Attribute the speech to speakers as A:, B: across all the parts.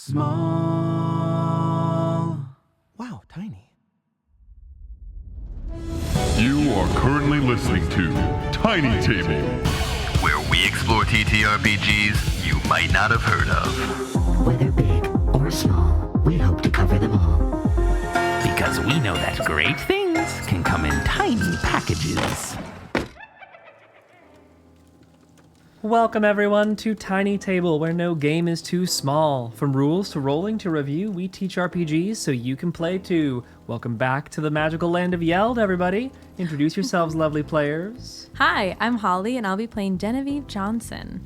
A: small.
B: Wow, tiny.
C: You are currently listening to Tiny Table,
D: where we explore TTRPGs you might not have heard of.
E: Whether big or small, we hope to cover them all.
F: Because we know that great things can come in tiny packages.
G: Welcome everyone to Tiny Table, where no game is too small. From rules to rolling to review, we teach RPGs so you can play too. Welcome back to the magical land of Yeld, everybody. Introduce yourselves, lovely players.
H: Hi, I'm Holly, and I'll be playing Genevieve Johnson.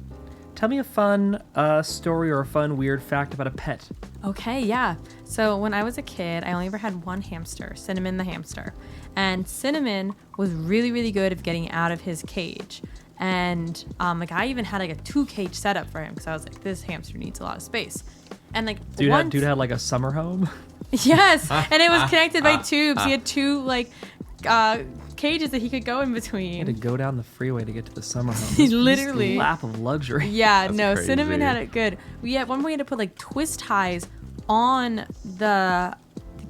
G: Tell me a fun story or a fun weird fact about a pet.
H: Okay, yeah. So when I was a kid, I only ever had one hamster, Cinnamon the hamster. And Cinnamon was really, really good at getting out of his cage. And I even had a 2-cage setup for him because I was like, this hamster needs a lot of space. And
G: dude had like a summer home.
H: Yes, and it was connected by tubes. He had two cages that he could go in between.
G: He had to go down the freeway to get to the summer home.
H: He literally
G: lap of luxury.
H: Yeah,
B: That's
H: no,
B: crazy.
H: Cinnamon had it good. We at one point had to put twist ties on the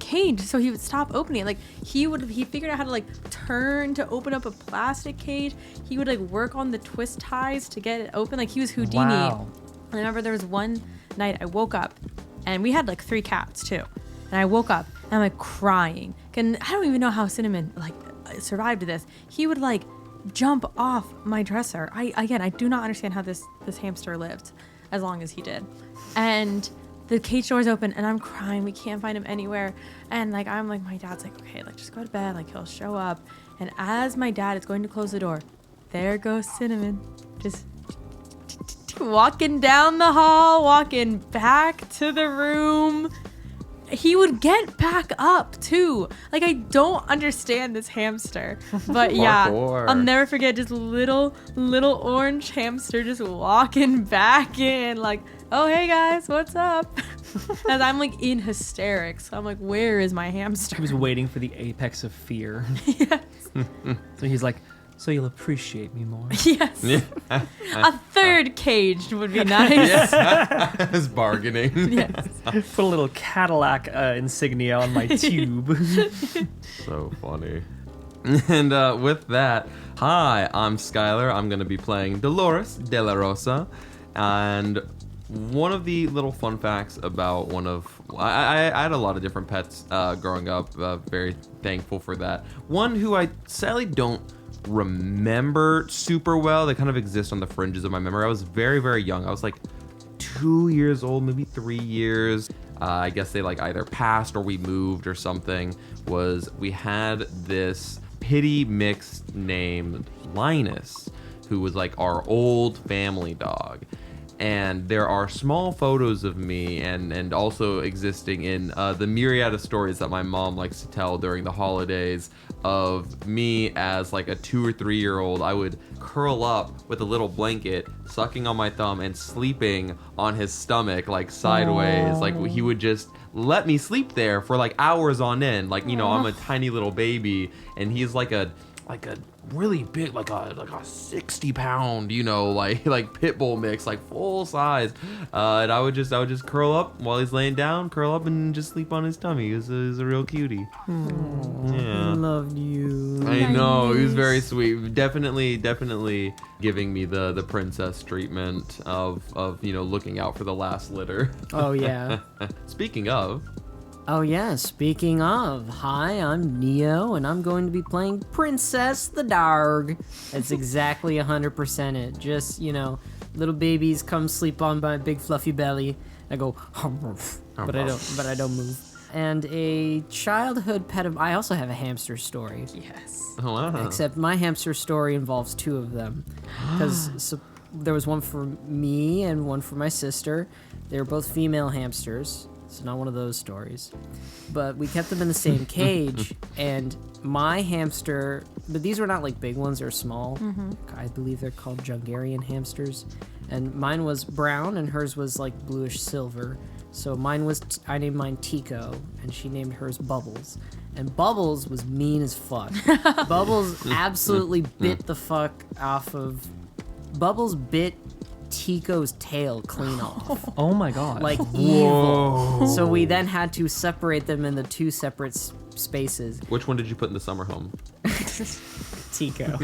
H: cage so he would stop opening it. He figured out how to turn to open up a plastic cage. He would work on the twist ties to get it open. He was Houdini.
G: Wow.
H: And I remember there was one night I woke up, and we had 3 cats too. And I woke up and I'm crying. And I don't even know how Cinnamon survived this. He would jump off my dresser. I do not understand how this hamster lived as long as he did. And the cage door's open and I'm crying. We can't find him anywhere. And my dad's okay, just go to bed. He'll show up. And as my dad is going to close the door, there goes Cinnamon, just walking down the hall, walking back to the room. He would get back up too. I don't understand this hamster, but yeah, I'll never forget just little orange hamster just walking back in oh, hey guys, what's up? And I'm in hysterics. I'm where is my hamster?
G: He was waiting for the apex of fear.
H: Yes.
G: So he's so you'll appreciate me more.
H: Yes. Yeah. A third cage would be nice.
B: It's bargaining.
H: Yes.
G: Put a little Cadillac insignia on my tube.
B: So funny. And with that, hi, I'm Skylar. I'm going to be playing Dolores de la Rosa. And one of the little fun facts about I had a lot of different pets growing up. Very thankful for that. One who I sadly don't remember super well. They kind of exist on the fringes of my memory. I was very, very young. I was 2 years old, maybe 3 years. I guess they either passed or we moved or something. We had this pitty mix named Linus, who was our old family dog. And there are small photos of me and also existing in the myriad of stories that my mom likes to tell during the holidays of me as a 2 or 3 year old. I would curl up with a little blanket, sucking on my thumb and sleeping on his stomach sideways. He would just let me sleep there for hours on end. I'm a tiny little baby and he's a really big, a 60-pound, pit bull mix, full size. And I would just curl up while he's laying down, curl up and just sleep on his tummy. He was a real cutie.
G: Yeah. Loved you.
B: I know, he was very sweet. Definitely giving me the princess treatment of looking out for the last litter.
A: Oh yeah.
B: Speaking of.
A: Oh yeah, speaking of, hi, I'm Neo, and I'm going to be playing Princess the Dog. That's exactly 100% it. Just, little babies come sleep on my big fluffy belly. I go, harumph, but I don't move. And a childhood pet of, I also have a hamster story.
H: Yes.
B: Oh, wow.
A: Except my hamster story involves 2 of them. Because there was one for me and one for my sister. They were both female hamsters. So not one of those stories. But we kept them in the same cage, and my hamster, but these were not big ones, they're small. Mm-hmm. I believe they're called Jungarian hamsters. And mine was brown, and hers was bluish silver. So I named mine Tico, and she named hers Bubbles. And Bubbles was mean as fuck. Bubbles absolutely bit the fuck off of... Bubbles bit Tico's tail clean off.
G: Oh my god.
A: Like evil. So we then had to separate them into 2 separate spaces.
B: Which one did you put in the summer home?
A: Tico.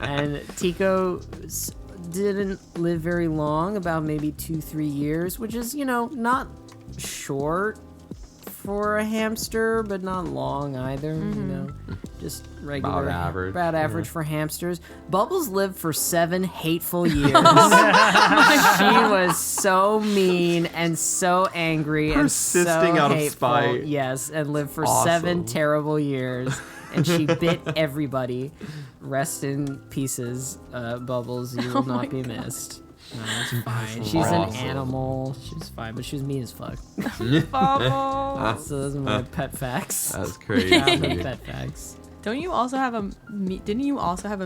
A: And Tico didn't live very long, about maybe 2-3 years, which is, not short for a hamster, but not long either, just regular. About average for hamsters. Bubbles lived for 7 hateful years. She was so mean and so angry
B: Persisting
A: and so
B: out of
A: hateful.
B: spite.
A: Yes, and lived for
B: Awesome.
A: 7 terrible years. And she bit everybody. Rest in pieces, Bubbles. You will not be missed. No, it's fine. She's an animal. She's fine, but she was mean as fuck.
H: Bubbles.
A: So those are my pet facts.
B: That's crazy.
A: Childhood pet facts.
H: Didn't you also have a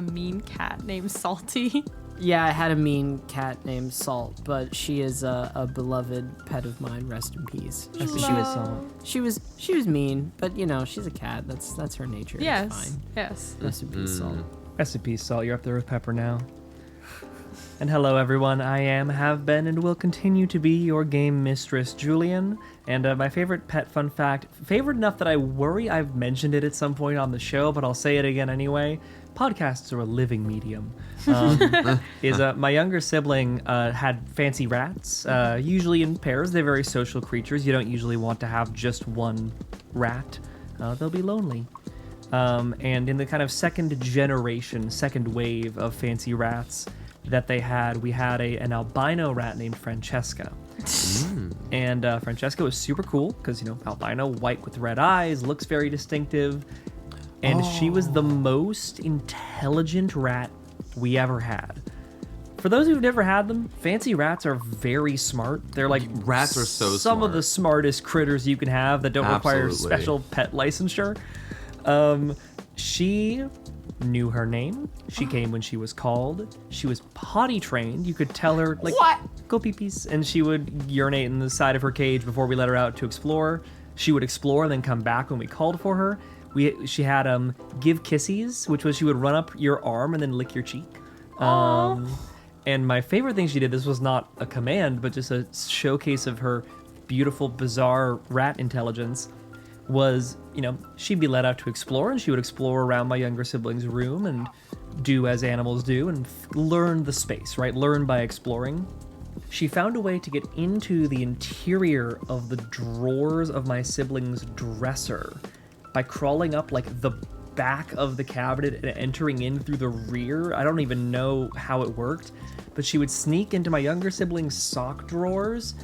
H: mean cat named Salty?
A: Yeah, I had a mean cat named Salt, but she is a beloved pet of mine. Rest in peace.
G: She was Salt.
A: She was mean, but she's a cat. That's her nature.
H: Yes.
A: It's fine.
H: Yes.
A: Rest in peace, Salt.
G: Rest in peace, Salt. You're up there with Pepper now. And hello, everyone. I am, have been, and will continue to be your game mistress, Julian. And my favorite pet fun fact, favorite enough that I worry I've mentioned it at some point on the show, but I'll say it again anyway. Podcasts are a living medium. My younger sibling had fancy rats, usually in pairs. They're very social creatures. You don't usually want to have just one rat. They'll be lonely. And in the kind of second wave of fancy rats that they had, we had an albino rat named Francesca. And Francesca was super cool because, albino, white with red eyes, looks very distinctive. And she was the most intelligent rat we ever had. For those who've never had them, fancy rats are very smart. They're like
B: Rats are so
G: some of
B: smart.
G: the smartest critters you can have that don't require
B: Absolutely.
G: special pet licensure. She knew her name. She came when she was called. She was potty trained. You could tell her, like, go pee-pees. And she would urinate in the side of her cage before we let her out to explore. She would explore and then come back when we called for her. She had give kissies, which was she would run up your arm and then lick your cheek. And my favorite thing she did, this was not a command, but just a showcase of her beautiful, bizarre rat intelligence, was, she'd be let out to explore, and she would explore around my younger sibling's room and do as animals do and learn the space, right? Learn by exploring. She found a way to get into the interior of the drawers of my sibling's dresser by crawling up like the back of the cabinet and entering in through the rear. I don't even know how it worked, but she would sneak into my younger sibling's sock drawers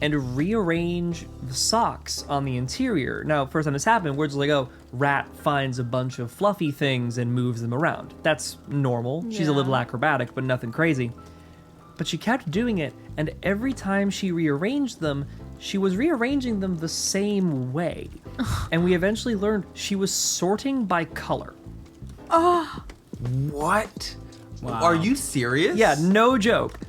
G: and rearrange the socks on the interior. Now, first time this happened, we're just like, oh, rat finds a bunch of fluffy things and moves them around. That's normal. She's a little acrobatic, but nothing crazy. But she kept doing it, and every time she rearranged them, she was rearranging them the same way. And we eventually learned she was sorting by color.
B: What? Wow. Are you serious?
G: Yeah, no joke.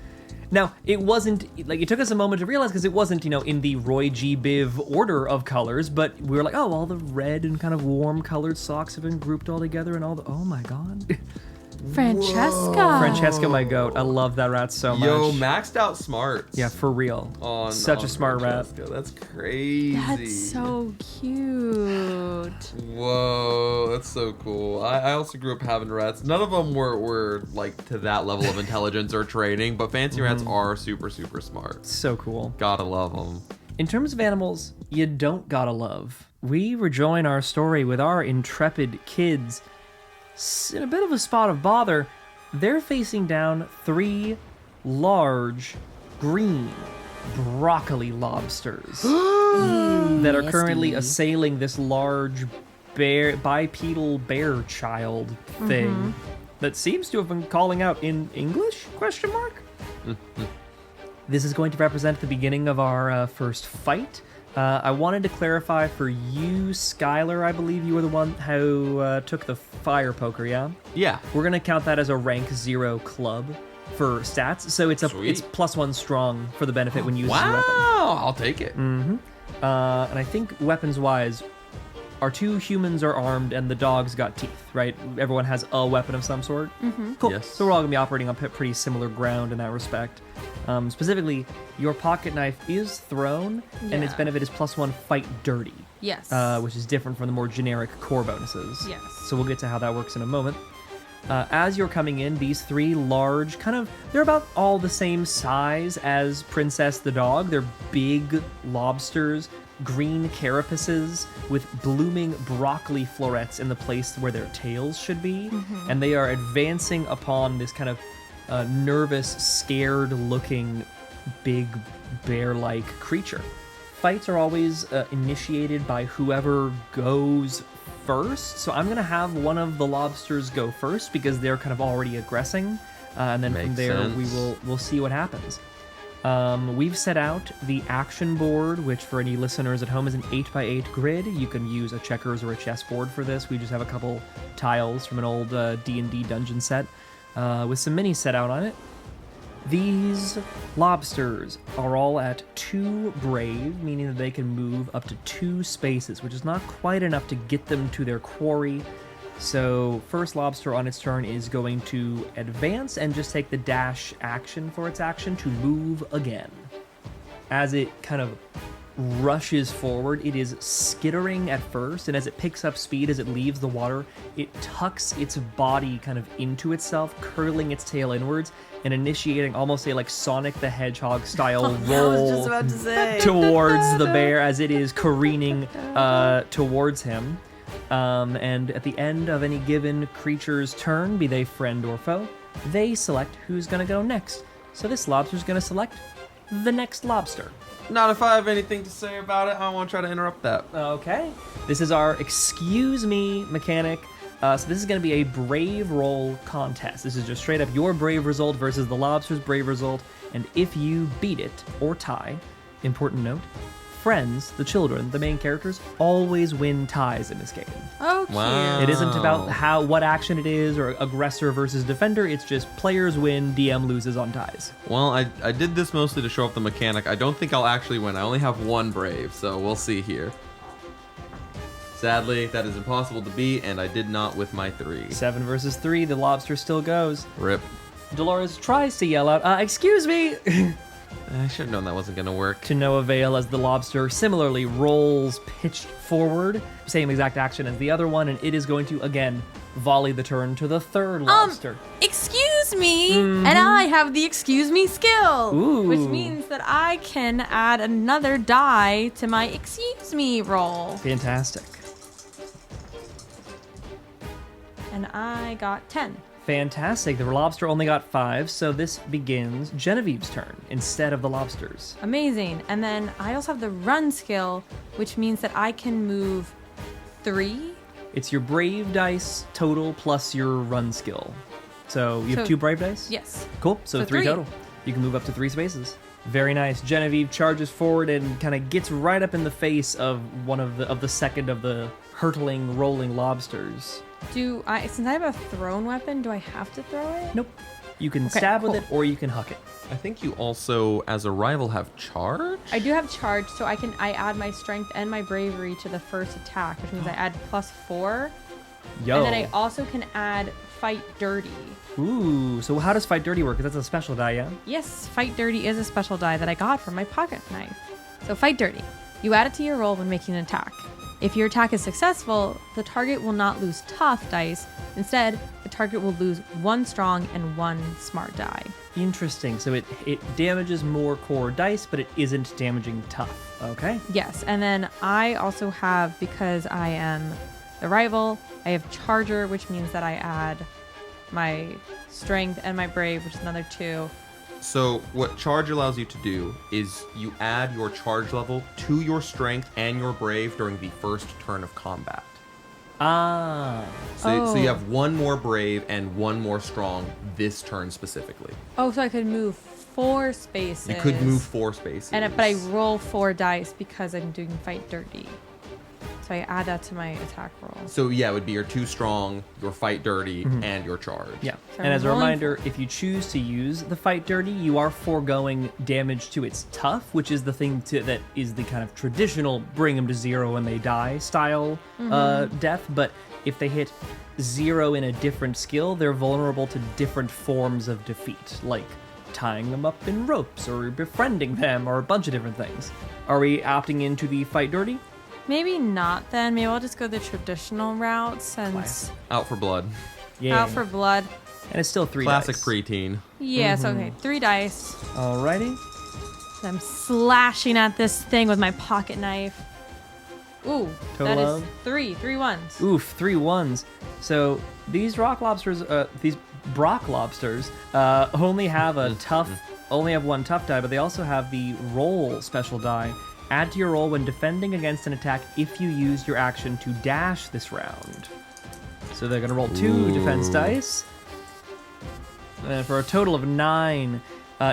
G: Now, it wasn't, like, it took us a moment to realize because it wasn't, in the Roy G. Biv order of colors, but we were like, oh, all the red and kind of warm colored socks have been grouped all together and all the, oh my God. Francesca, my goat. I love that rat so much.
B: Yo, maxed out smarts.
G: Yeah, for real. Such a smart
B: Francesca.
G: rat.
B: That's crazy.
H: That's so cute.
B: Whoa, that's so cool. I also grew up having rats. None of them were like to that level of intelligence or training, but fancy rats are super, super smart.
G: So cool.
B: Gotta love them.
G: In terms of animals you don't gotta love, we rejoin our story with our intrepid kids in a bit of a spot of bother. They're facing down 3 large green broccoli lobsters that are currently assailing this large bipedal bear child thing that seems to have been calling out in English? ? This is going to represent the beginning of our first fight. I wanted to clarify for you, Skylar, I believe you were the one who took the fire poker, yeah?
B: Yeah.
G: We're going to count that as a rank 0 club for stats, so it's +1 strong for the benefit when using a weapon.
B: Wow, I'll take it.
G: And I think weapons-wise, our 2 humans are armed and the dog's got teeth, right? Everyone has a weapon of some sort. Cool.
B: Yes.
G: So we're all gonna be operating on pretty similar ground in that respect. Specifically, your pocket knife is thrown, and its
H: Yeah.
G: benefit is +1 fight dirty.
H: Yes.
G: Which is different from the more generic core bonuses.
H: Yes.
G: So we'll get to how that works in a moment. As you're coming in, these 3 large, they're about all the same size as Princess the dog. They're big lobsters, green carapaces with blooming broccoli florets in the place where their tails should be. And they are advancing upon this kind of nervous, scared-looking, big bear-like creature. Fights are always initiated by whoever goes first, so I'm gonna have one of the lobsters go first because they're kind of already aggressing, and then from
B: Makes
G: there
B: sense.
G: we'll see what happens. We've set out the action board, which for any listeners at home is an 8x8 grid. You can use a checkers or a chessboard for this. We just have a couple tiles from an old D&D dungeon set with some minis set out on it. These lobsters are all at 2 brave, meaning that they can move up to 2 spaces, which is not quite enough to get them to their quarry. So first lobster on its turn is going to advance and just take the dash action for its action to move again. As it kind of rushes forward, it is skittering at first, and as it picks up speed as it leaves the water, it tucks its body kind of into itself, curling its tail inwards and initiating almost a like Sonic the Hedgehog style roll
H: to say.
G: towards the bear as it is careening towards him. And at the end of any given creature's turn, be they friend or foe, they select who's going to go next. So this lobster's going to select the next lobster.
B: Not if I have anything to say about it. I won't try to interrupt that.
G: Okay. This is our excuse me mechanic. So this is going to be a brave roll contest. This is just straight up your brave result versus the lobster's brave result. And if you beat it or tie, important note, friends, the children, the main characters, always win ties in this game.
H: Oh, cute.
B: Wow.
G: It isn't about what action it is or aggressor versus defender. It's just players win, DM loses on ties.
B: Well, I did this mostly to show off the mechanic. I don't think I'll actually win. I only have 1 brave, so we'll see here. Sadly, that is impossible to beat, and I did not with my 3.
G: 7 versus 3, the lobster still goes.
B: Rip.
G: Dolores tries to yell out, excuse me!
B: I should have known that wasn't going to work.
G: To no avail as the lobster similarly rolls pitched forward. Same exact action as the other one, and it is going to, again, volley the turn to the third lobster.
H: Excuse me, and I have the excuse me skill,
G: Ooh.
H: which means that I can add another die to my excuse me roll.
G: Fantastic.
H: And I got 10.
G: Fantastic. The lobster only got 5, so this begins Genevieve's turn instead of the lobster's.
H: Amazing. And then I also have the run skill, which means that I can move 3.
G: It's your brave dice total plus your run skill. So you have
H: So-
G: 2 brave dice?
H: Yes.
G: Cool. So 3
H: 3.
G: total. You can move up to 3 spaces. Very nice. Genevieve charges forward and kind of gets right up in the face of one of the second of the hurtling, rolling lobsters.
H: Since I have a thrown weapon, do I have to throw it?
G: Nope. You can
H: Okay,
G: stab with
H: cool.
G: it or you can huck it.
B: I think you also, as a rival, have charge?
H: I do have charge, so I add my strength and my bravery to the first attack, which means I add +4.
G: Yo.
H: And then I also can add fight dirty.
G: Ooh. So how does Fight Dirty work? 'Cause that's a special die, yeah?
H: Yes, fight dirty is a special die that I got from my pocket knife. So fight dirty. You add it to your roll when making an attack. If your attack is successful, the target will not lose tough dice. Instead, the target will lose 1 strong and 1 smart die.
G: Interesting. So it damages more core dice, but it isn't damaging tough. Okay.
H: Yes, and then I also have, because I am the rival, I have charger, which means that I add my strength and my brave, which is another 2.
B: So what charge allows you to do is you add your charge level to your strength and your brave during the first turn of combat.
G: Ah.
B: So you have 1 more brave and 1 more strong this turn specifically.
H: Oh, so I could move 4 spaces.
B: You could move 4 spaces.
H: But I roll 4 dice because I'm doing fight dirty. So I add that to my attack roll.
B: So yeah, it would be your 2 strong, your fight dirty, and your charge.
G: Yeah.
H: So
G: And as a
H: rolling
G: reminder, if you choose to use the fight dirty, you are foregoing damage to its tough, which is the thing that is the kind of traditional bring them to 0 when they die style death. But if they hit 0 in a different skill, they're vulnerable to different forms of defeat, like tying them up in ropes or befriending them or a bunch of different things. Are we opting into the fight dirty?
H: Maybe not then. Maybe I'll just go the traditional route since
B: Out for blood.
G: Yeah.
H: out for blood.
G: And it's still 3
B: Classic
G: dice.
B: preteen.
H: Yes, okay. 3 dice.
G: Alrighty.
H: I'm slashing at this thing with my pocket knife. Ooh,
G: Total
H: that is
G: of?
H: 3 ones.
G: Oof, 3 1s. So these these broccolobsters only have a only have 1 tough die, but they also have the roll special die. Add to your roll when defending against an attack if you use your action to dash this round. So they're gonna roll 2 defense dice. For a total of 9.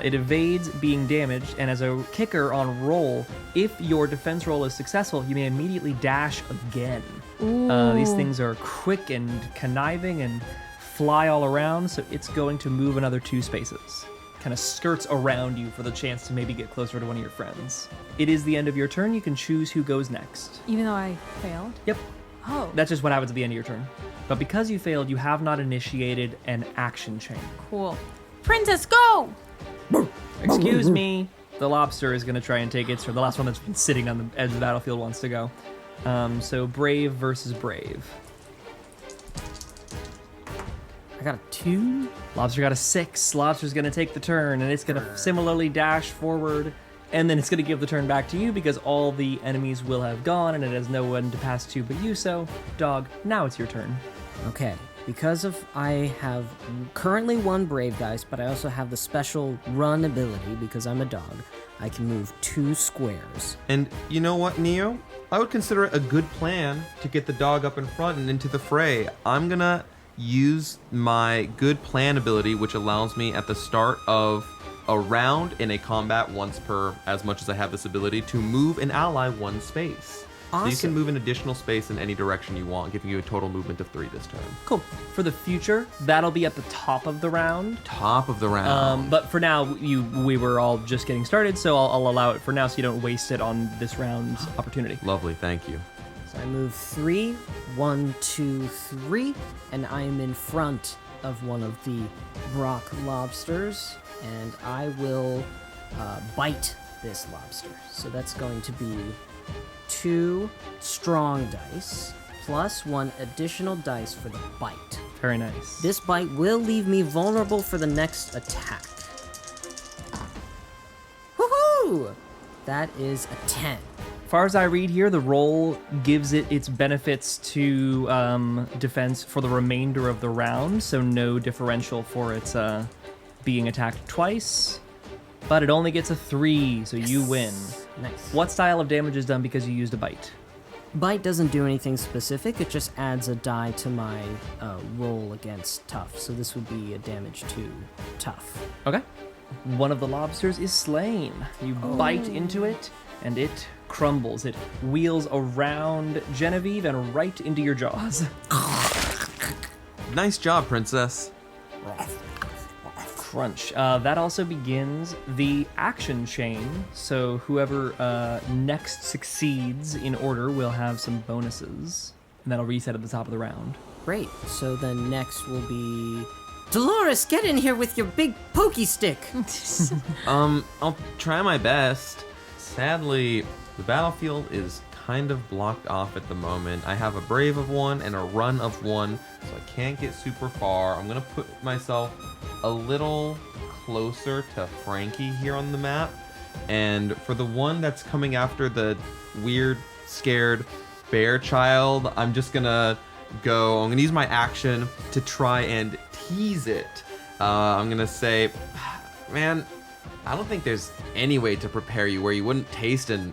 G: It evades being damaged, and as a kicker on roll, if your defense roll is successful, you may immediately dash again. These things are quick and conniving and fly all around, so it's going to move another 2 spaces. Kind of skirts around you for the chance to maybe get closer to one of your friends. It is the end of your turn. You can choose who goes next.
H: Even though I failed?
G: Yep.
H: Oh,
G: That's just what happens at the end of your turn. But because you failed, you have not initiated an action chain.
H: cool. Princess, go!
G: Excuse me. The lobster is going to try and take its turn. The last one that's been sitting on the edge of the battlefield wants to go. So brave versus brave.
A: I got a 2.
G: Lobster got a 6. Lobster's going to take the turn, and it's going to similarly dash forward, and then it's going to give the turn back to you because all the enemies will have gone, and it has no one to pass to but you. So, dog, now it's your turn.
A: Okay, because I have currently 1 brave dice, but I also have the special run ability because I'm a dog. I can move 2 squares.
B: And you know what, Neo? I would consider it a good plan to get the dog up in front and into the fray. I'm gonna use my good plan ability, which allows me at the start of a round in a combat once per, as much as I have this ability, to move an ally 1 space. So you
A: Awesome.
B: can move an additional space in any direction you want, giving you a total movement of 3 this turn.
G: Cool. For the future, that'll be at the top of the round.
B: Top of the round.
G: But for now, we were all just getting started, so I'll allow it for now so you don't waste it on this round's opportunity.
B: Lovely, thank you.
A: So I move 3, 1, 2, 3, and I am in front of one of the broccolobsters, and I will bite this lobster. So that's going to be 2 strong dice plus 1 additional dice for the bite.
G: Very nice.
A: This bite will leave me vulnerable for the next attack. Woohoo! That is a 10.
G: Far as I read here, the roll gives it its benefits to defense for the remainder of the round, so no differential for its being attacked twice. But it only gets a 3, so you win.
A: Nice.
G: What style of damage is done because you used a bite?
A: Bite doesn't do anything specific, it just adds a die to my roll against tough. So this would be a damage to tough.
G: Okay. One of the lobsters is slain. You bite into it, and it crumbles. It wheels around Genevieve and right into your jaws.
B: Nice job, princess.
G: Crunch. That also begins the action chain, so whoever next succeeds in order will have some bonuses, and that'll reset at the top of the round.
A: Great. So then next will be Dolores, get in here with your big pokey stick.
B: I'll try my best. Sadly, the battlefield is kind of blocked off at the moment. I have a brave of 1 and a run of 1, so I can't get super far. I'm gonna put myself a little closer to Frankie here on the map. And for the one that's coming after the weird, scared bear child, I'm just gonna use my action to try and tease it. I'm gonna say, man, I don't think there's any way to prepare you where you wouldn't taste and,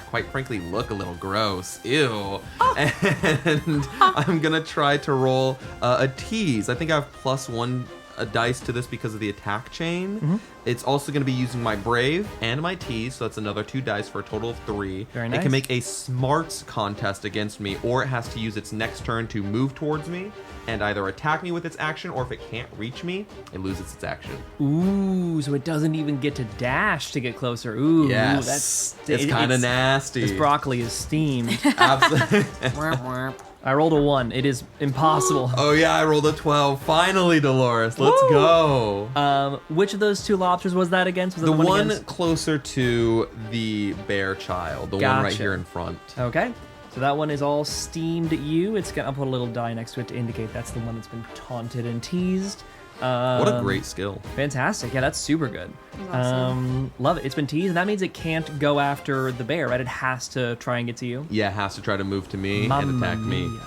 B: quite frankly, look a little gross. Ew. And I'm gonna try to roll a tease. I think I have +1 dice to this because of the attack chain. It's also going to be using my Brave and my Tease, so that's another 2 dice for a total of 3.
G: Very
B: It
G: nice.
B: can make a Smarts contest against me, or it has to use its next turn to move towards me and either attack me with its action, or if it can't reach me, it loses its action.
G: Ooh, so it doesn't even get to dash to get closer. Ooh,
B: Yes, it's kind of nasty.
G: This broccoli is steamed.
B: Absolutely.
A: Womp womp.
G: I rolled a 1. It is impossible.
B: Oh yeah, I rolled a 12. Finally, Dolores, let's go.
G: Which of those 2 lobsters was that against? Was it
B: The one
G: against?
B: closer to the bear child, the one right
G: Gotcha.
B: here in front.
G: Okay. So that one is all steamed at you. I'll put a little die next to it to indicate that's the one that's been taunted and teased.
B: What a great skill.
G: Fantastic. Yeah, that's super good.
H: Awesome.
G: Love it. It's been teased, and that means it can't go after the bear, right? It has to try and get to you.
B: Yeah, it has to try to move to me and
G: Mamma
B: attack me.
G: mia.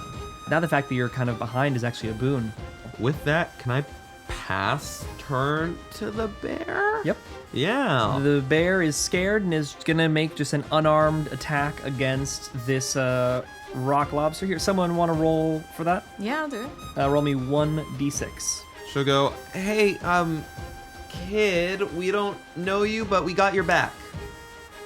G: Now the fact that you're kind of behind is actually a boon.
B: With that, can I pass turn to the bear?
G: Yep.
B: Yeah.
G: The bear is scared and is gonna make just an unarmed attack against this rock lobster here. Someone want to roll for that?
H: Yeah, I'll do it.
G: Roll me 1d6.
B: She'll go, hey, kid, we don't know you, but we got your back.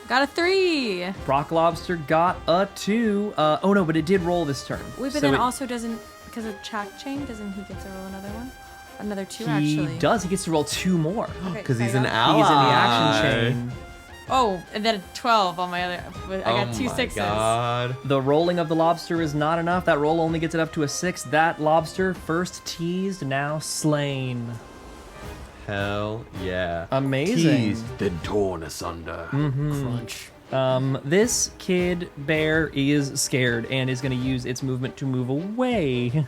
H: Got a 3.
G: Rock lobster got a 2. Oh no, but it did roll this turn.
H: Wait, but
G: So
H: then
G: it-
H: also doesn't, because of track chain, doesn't he get to roll another one? Another 2,
G: he
H: actually.
G: does. He gets to roll 2 more.
H: Okay,
B: Because
H: so
B: he's
H: I
B: an
H: got-
B: ally.
G: He's in the action chain.
H: Oh, and then a 12 on my other. I got 2 6s.
B: God.
G: The rolling of the lobster is not enough. That roll only gets it up to a 6. That lobster, first teased, now slain.
B: Hell yeah.
G: Amazing.
B: Teased, then torn asunder.
A: Crunch.
G: This kid bear is scared and is going to use its movement to move away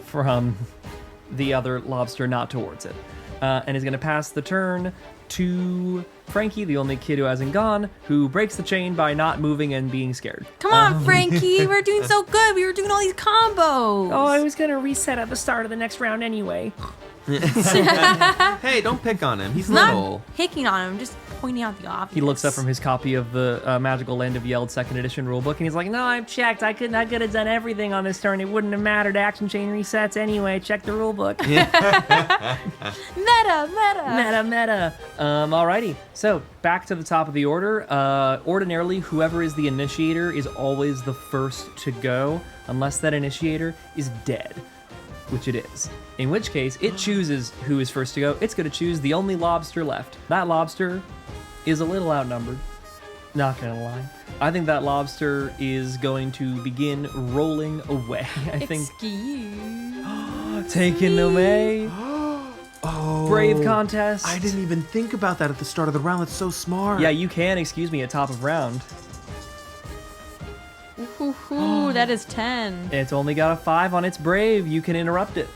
G: from the other lobster, not towards it. And is going to pass the turn to Frankie, the only kid who hasn't gone, who breaks the chain by not moving and being scared.
H: Come on, Frankie. We're doing so good. We were doing all these combos.
G: Oh, I was going to reset at the start of the next round anyway.
B: Hey, don't pick on him. He's little.
H: Not picking on him, just pointing out the obvious.
G: He looks up from his copy of the Magical Land of Yeld 2nd edition rulebook, and he's like, no, I've checked. I could have done everything on this turn. It wouldn't have mattered. Action chain resets anyway. Check the rulebook. Meta. Alrighty. So, back to the top of the order. Ordinarily, whoever is the initiator is always the first to go, unless that initiator is dead, which it is. In which case, it chooses who is first to go. It's going to choose the only lobster left. That lobster is a little outnumbered. Not going to lie. I think that lobster is going to begin rolling away. I think
H: Excuse.
G: taken away.
B: Oh.
G: Brave contest.
B: I didn't even think about that at the start of the round. That's so smart.
G: Yeah, you can, excuse me, at top of round.
H: Ooh, that is 10.
G: It's only got a 5 on its brave. You can interrupt it.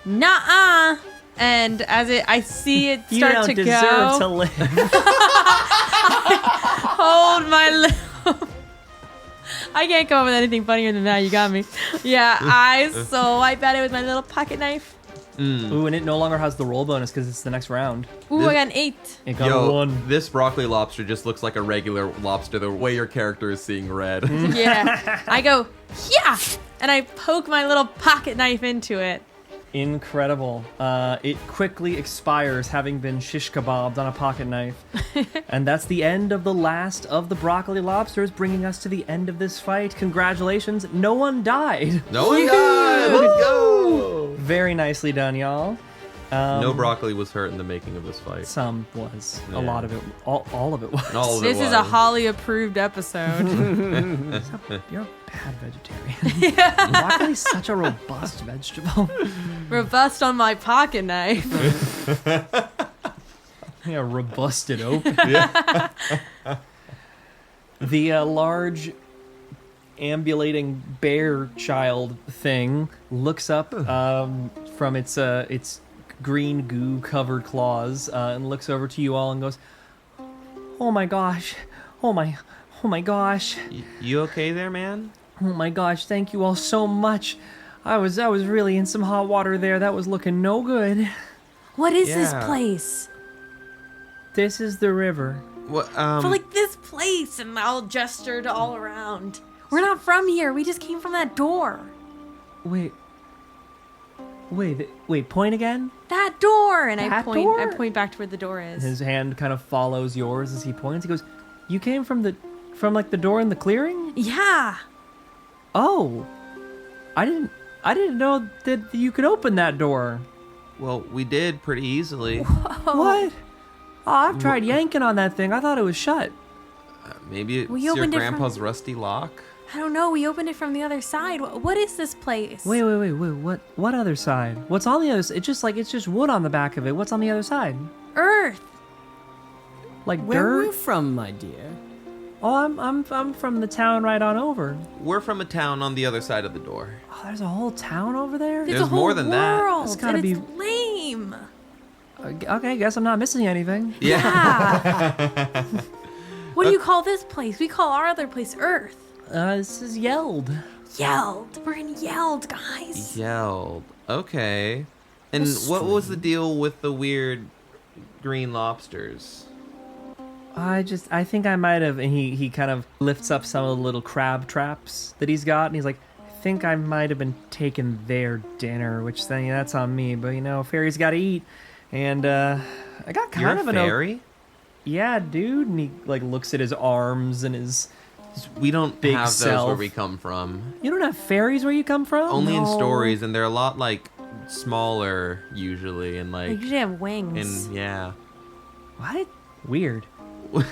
H: Nuh-uh. And as I see it
G: You
H: start
G: don't
H: to
G: deserve
H: go,
G: to live.
H: hold my lip. I can't come up with anything funnier than that. You got me. Yeah, I bet it was my little pocket knife.
G: Ooh, and it no longer has the roll bonus because it's the next round.
H: Ooh, I got an 8.
G: It got a
B: Yo,
G: 1.
B: this broccoli lobster just looks like a regular lobster the way your character is seeing red.
H: Yeah. I go, yeah! And I poke my little pocket knife into it.
G: Incredible. It quickly expires, having been shish kebabbed on a pocket knife. And that's the end of the last of the broccoli lobsters, bringing us to the end of this fight. Congratulations, no one died.
B: No one died! Let's go!
G: Very nicely done, y'all.
B: No broccoli was hurt in the making of this fight.
G: Some was.
B: Yeah.
G: A lot of it. All of it was.
B: All of it
H: This is a
B: was.
H: Holly approved episode.
G: You're a bad vegetarian. Broccoli's such a robust vegetable.
H: Robust on my pocket knife.
G: Yeah, robusted open. The large ambulating bear child thing looks up from its green goo covered claws and looks over to you all and goes, "Oh my gosh, oh my gosh,
B: You okay there, man?
G: oh my gosh! Thank you all so much. I was really in some hot water there. That was looking no good.
H: What is this
B: Yeah.
H: place?
G: This is the river.
B: What?
H: But like this place, and I'll gesture to all around. We're not from here. We just came from that door.
G: Wait, Wait, point again?
H: That door! And
G: That
H: I
G: door?
H: point back to where the door is.
G: His hand kind of follows yours as he points. He goes, "You came from like the door in the clearing?"
H: Yeah.
G: Oh, I didn't know that you could open that door.
B: Well, we did pretty easily.
G: What? Oh, I've tried yanking on that thing. I thought it was shut.
B: Maybe it's
H: We
B: your
H: opened it from-
B: grandpa's rusty lock.
H: I don't know. We opened it from the other side. What is this place?
G: Wait. What other side? What's on the other side? It's just wood on the back of it. What's on the other side?
H: Earth.
G: Like
A: Where are
G: dirt?
A: you from, my dear?
G: Oh, I'm from the town right on over.
B: We're from a town on the other side of the door.
G: Oh, there's a whole town over there?
H: There's
B: There's
H: a whole
B: more than that.
H: world,
G: That's gotta
H: and it's
G: be-
H: lame.
G: Okay, guess I'm not missing anything.
H: Yeah. What do you call this place? We call our other place Earth.
G: This is Yeld.
H: Yeld. We're in Yeld, guys.
B: Yelled. Okay. And
A: That's
B: what was the deal with the weird green lobsters?
G: I think I might have, and he kind of lifts up some of the little crab traps that he's got, and he's like, I think I might have been taking their dinner, which then that's on me, but fairies gotta eat. And I got kind
B: You're
G: of
B: a
G: an
B: fairy?
G: Yeah, dude. And he like looks at his arms and his.
B: We don't
G: Big
B: have those
G: self.
B: where we come from.
G: You don't have fairies where you come from?
B: Only in
H: No.
B: stories, and they're a lot like smaller usually, and
H: They
B: like
H: usually have wings.
B: and yeah.
G: What? Weird. For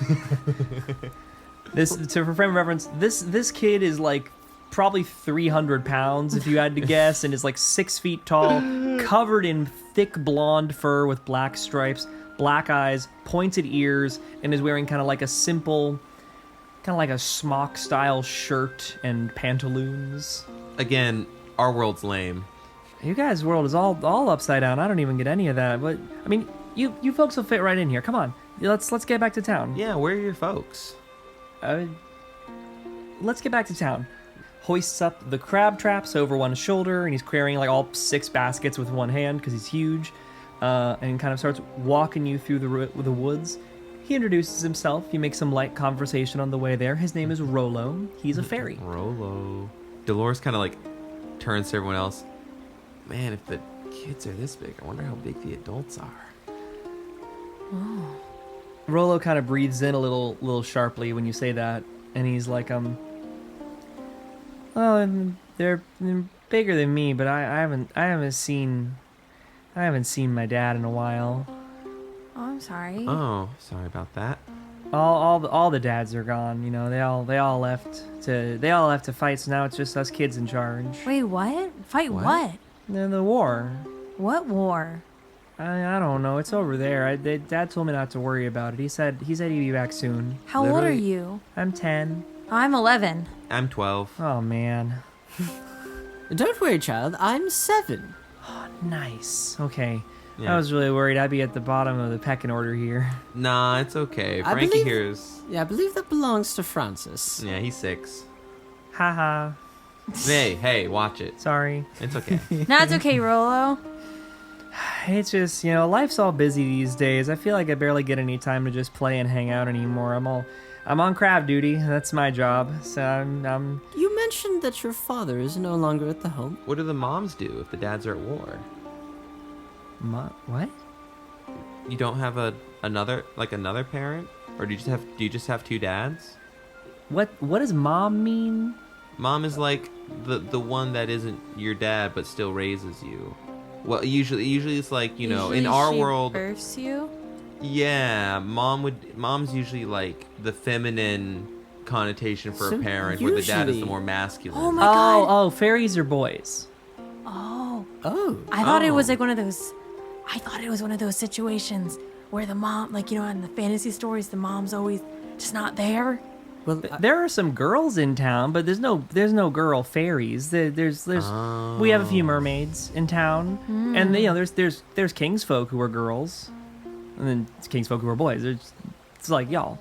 G: frame of reference, this kid is like probably 300 pounds if you had to guess, and is like 6 feet tall, covered in thick blonde fur with black stripes, black eyes, pointed ears, and is wearing kind of like a simple, kind of like a smock style shirt and pantaloons.
B: Again, our world's lame.
G: You guys' world is all upside down. I don't even get any of that. But I mean, you folks will fit right in here. Come on, let's get back to town.
B: Yeah, where are your folks?
G: Let's get back to town. Hoists up the crab traps over one shoulder, and he's carrying like all 6 baskets with one hand because he's huge, and kind of starts walking you through the woods. He introduces himself. You make some light conversation on the way there. His name is Rollo. He's a fairy.
B: Rolo. Dolores kind of like turns to everyone else. Man, if the kids are this big, I wonder how big the adults are.
G: Rollo kind of breathes in a little sharply when you say that, and he's like, oh, they're bigger than me, but I haven't seen my dad in a while.
H: Oh, I'm sorry.
B: Oh, sorry about that.
G: All the dads are gone. They all left to fight. So now it's just us kids in charge.
H: Wait, what? Fight
B: What?
H: what?
G: The war.
H: What war?
G: I don't know. It's over there. Dad told me not to worry about it. He said he'd be back soon.
H: How old are
B: Literally-
H: you?
G: I'm 10.
H: I'm 11.
B: I'm 12.
G: Oh man.
A: Don't worry, child. I'm 7.
G: Nice. Okay.
B: Yeah.
G: I was really worried I'd be at the bottom of the pecking order here.
B: Nah, it's okay.
A: I
B: Frankie
A: believe-
B: here's.
A: Yeah, I believe that belongs to Francis.
B: Yeah, he's 6.
G: Haha.
B: Hey, watch it.
G: Sorry.
B: It's okay.
H: That's okay, Rolo.
G: It's just, life's all busy these days. I feel like I barely get any time to just play and hang out anymore. I'm on crab duty. That's my job. So I'm
A: You mentioned that your father is no longer at the home.
B: What do the moms do if the dads are at war?
G: what?
B: You don't have another parent, or do you just have 2 dads?
G: What does mom mean?
B: Mom is like the one that isn't your dad but still raises you. Well, usually it's like,
H: Usually
B: in our
H: she
B: world,
H: births you?
B: yeah, mom's usually like the feminine connotation for
A: So
B: a parent, where the dad is the
A: usually-
B: more masculine.
H: Oh my god.
G: Oh, fairies are boys.
H: Oh.
A: Oh.
H: I thought it was
B: Oh.
H: like one of those. I thought it was one of those situations where the mom, like, in the fantasy stories, the mom's always just not there.
A: Well,
G: There are some girls in town, but there's no girl fairies. There's we have a few mermaids in town, and there's kingsfolk who are girls, and then it's kingsfolk who are boys. It's like y'all.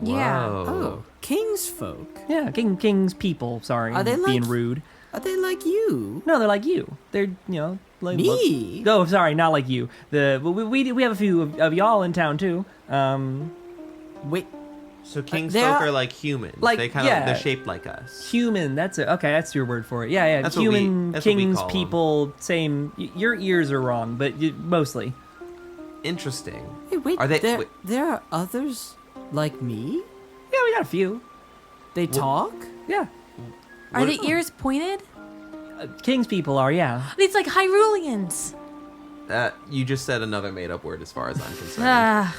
H: Yeah.
B: Whoa.
A: oh, king's folk.
G: Yeah, kings people. Sorry,
A: Are they
G: being
A: like-
G: rude.
A: Are they like you?
G: No, they're like you. They're like
A: Me?
G: Oh, sorry, not like you. We have a few of y'all in town too.
A: Wait,
B: So king's
A: They're-
B: folk are like humans.
G: Like,
B: they they're shaped like us.
G: Human, that's it. Okay, that's your word for it. Yeah.
B: That's
G: Human,
B: that's what we
G: kings,
B: call 'em.
G: people, same. Your ears are wrong, but mostly.
B: Interesting.
A: Hey, wait,
B: Are they?
A: there are others like me?
G: Yeah, we got a few.
A: They talk?
G: Yeah.
H: Are the ears pointed?
G: King's people are, yeah.
H: It's like Hyruleans.
B: You just said another made-up word, as far as I'm concerned.
H: Ah,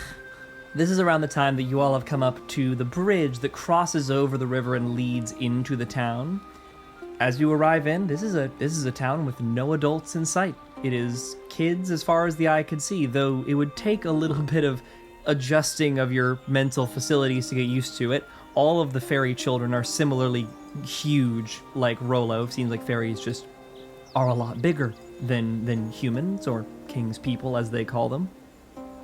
G: This is around the time that you all have come up to the bridge that crosses over the river and leads into the town. As you arrive in, this is a town with no adults in sight. It is kids as far as the eye could see, though it would take a little bit of adjusting of your mental facilities to get used to it. All of the fairy children are similarly huge, like Rollo. Seems like fairies just are a lot bigger than humans, or king's people as they call them.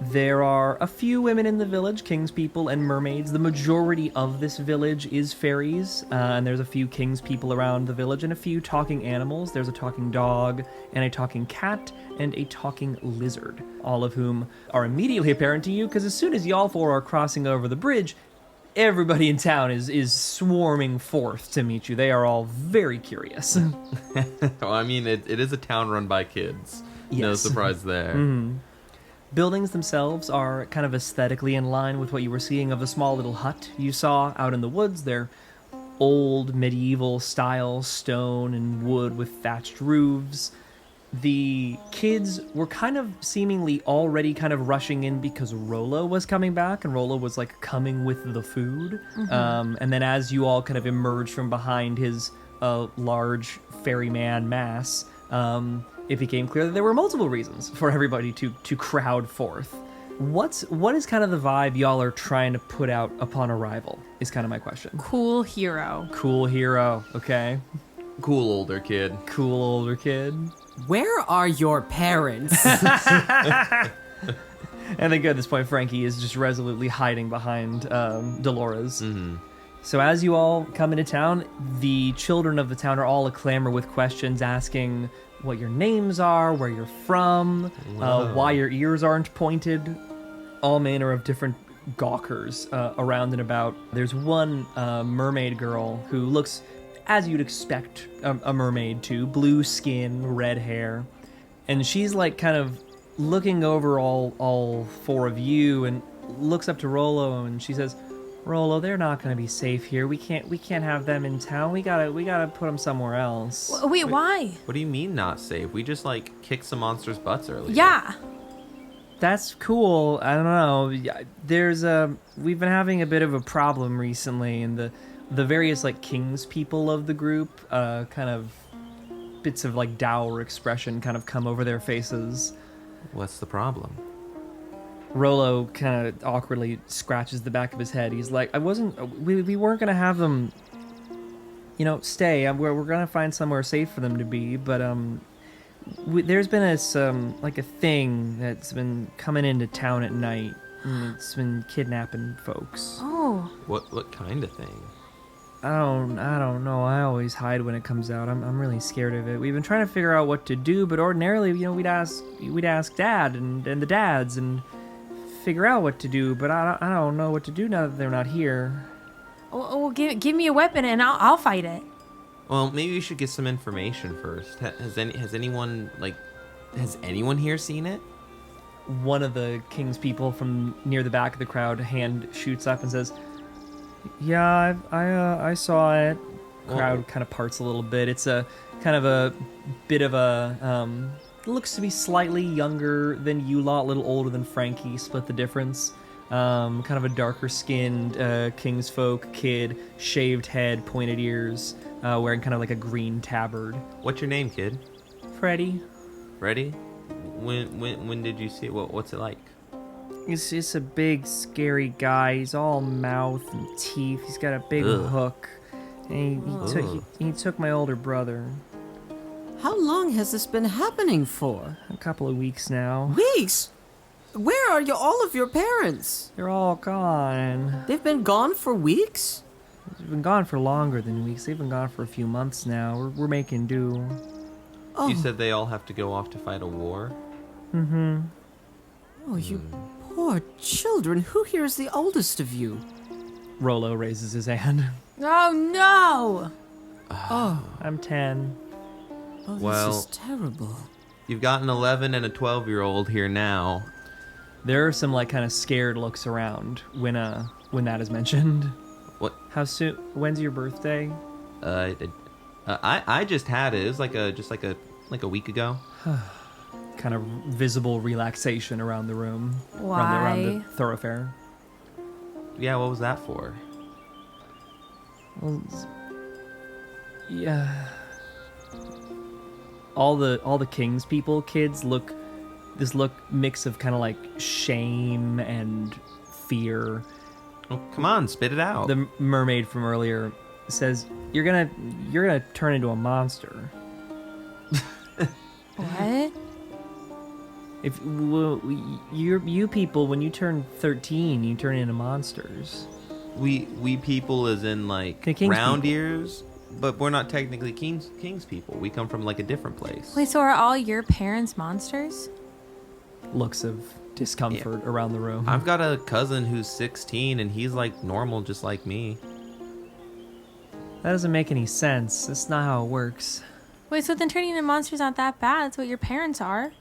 G: There are a few women in the village, king's people and mermaids. The majority of this village is fairies, and there's a few king's people around the village and a few talking animals. There's a talking dog and a talking cat and a talking lizard, all of whom are immediately apparent to you because as soon as y'all four are crossing over the bridge, everybody in town is swarming forth to meet you. They are all very curious.
B: Well, I mean, it is a town run by kids. No
G: Yes.
B: surprise there.
G: Buildings themselves are kind of aesthetically in line with what you were seeing of the small little hut you saw out in the woods. They're old medieval style stone and wood with thatched roofs. The kids were kind of seemingly already kind of rushing in because Rollo was coming back, and Rollo was like coming with the food. And then as you all kind of emerged from behind his large ferryman mass, it became clear that there were multiple reasons for everybody to crowd forth. What is kind of the vibe y'all are trying to put out upon arrival is kind of my question.
H: cool hero.
G: Cool hero, okay.
B: Cool older kid.
G: Cool older kid.
A: Where are your parents?
G: And I think at this point, Frankie is just resolutely hiding behind Dolores. So as you all come into town, the children of the town are all a-clamor with questions asking what your names are, where you're from, why your ears aren't pointed, all manner of different gawkers around and about. There's one mermaid girl who looks, as you'd expect a mermaid to, blue skin, red hair, and she's like kind of looking over all four of you and looks up to Rollo and she says, "Rollo, they're not going to be safe here. We can't have them in town. We gotta put them somewhere else."
H: Wait, why?
B: What do you mean not safe? We just like kicked some monsters' butts earlier.
H: Yeah.
G: That's cool. I don't know. We've been having a bit of a problem recently, and the various like king's people of the group, kind of bits of like dour expression kind of come over their faces.
B: What's the problem?
G: Rollo kind of awkwardly scratches the back of his head. He's like, we weren't gonna have them, stay. We're gonna find somewhere safe for them to be, but there's been a thing that's been coming into town at night, and it's been kidnapping folks.
H: Oh.
B: What kind of thing?
G: I don't know. I always hide when it comes out. I'm really scared of it. We've been trying to figure out what to do, but ordinarily, we'd ask Dad and the dads and figure out what to do. But I don't know what to do now that they're not here.
H: Well, give me a weapon and I'll fight it.
B: Well, maybe we should get some information first. Has anyone here seen it?
G: One of the king's people from near the back of the crowd hand shoots up and says, "Yeah, I saw it." Crowd kind of parts a little bit. It's a kind of a bit of a looks to be slightly younger than you lot, a little older than Frankie. Split the difference. Kind of a darker skinned king's folk kid, shaved head, pointed ears, wearing kind of like a green tabard.
B: What's your name, kid?
G: Freddie.
B: Freddie? When did you see it? What's it like?
G: He's a big, scary guy. He's all mouth and teeth. He's got a big hook. And he took my older brother.
A: How long has this been happening for?
G: A couple of weeks now.
A: Weeks? Where are all of your parents?
G: They're all gone.
A: They've been gone for weeks?
G: They've been gone for longer than weeks. They've been gone for a few months now. We're making do.
A: Oh.
B: You said they all have to go off to fight a war?
A: Oh, you poor children. Who here is the oldest of you?
G: Rolo raises his hand.
H: Oh no!
G: I'm 10.
A: Oh,
B: Well-
A: this is terrible.
B: You've got an 11 and a 12-year-old here now.
G: There are some like kind of scared looks around when that is mentioned.
B: What?
G: How soon? When's your birthday?
B: I just had it. It was like a week ago.
G: Kind of visible relaxation around the room. Around
H: Why?
G: the thoroughfare.
B: Yeah, what was that for?
G: Well, yeah. All the King's people kids look mix of kind of like shame and fear.
B: Oh, come on, spit it out.
G: The mermaid from earlier says you're gonna turn into a monster.
H: What?
G: If well, you people, when you turn 13, you turn into monsters.
B: We people as in like
G: The King's
B: round
G: people.
B: ears, but we're not technically king's people. We come from like a different place.
H: Wait, so are all your parents monsters?
G: Looks of discomfort around the room.
B: I've got a cousin who's 16 and he's like normal just like me.
G: That doesn't make any sense. That's not how it works.
H: Wait, so then turning into monsters not that bad? That's what your parents are.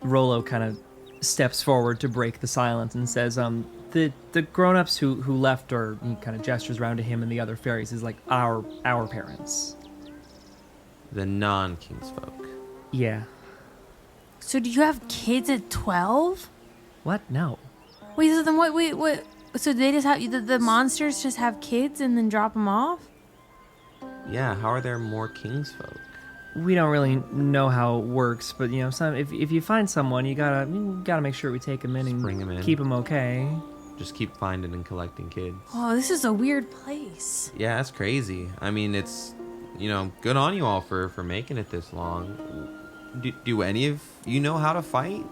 G: Rolo kind of steps forward to break the silence and says, the grown-ups who left, or he kind of gestures around to him and the other fairies, is like our parents.
B: The non-king's folk.
G: Yeah.
H: So do you have kids at 12?
G: What? No.
H: Wait, so then what? So they just have the monsters just have kids and then drop them off?
B: Yeah, how are there more king's folk?
G: We don't really know how it works, but you know, if you find someone, you gotta make sure we take them in and
B: bring 'em in.
G: keep them okay.
B: Just keep finding and collecting kids.
H: Oh, this is a weird place.
B: Yeah, that's crazy. I mean, it's, good on you all for making it this long. Do any of you know how to fight?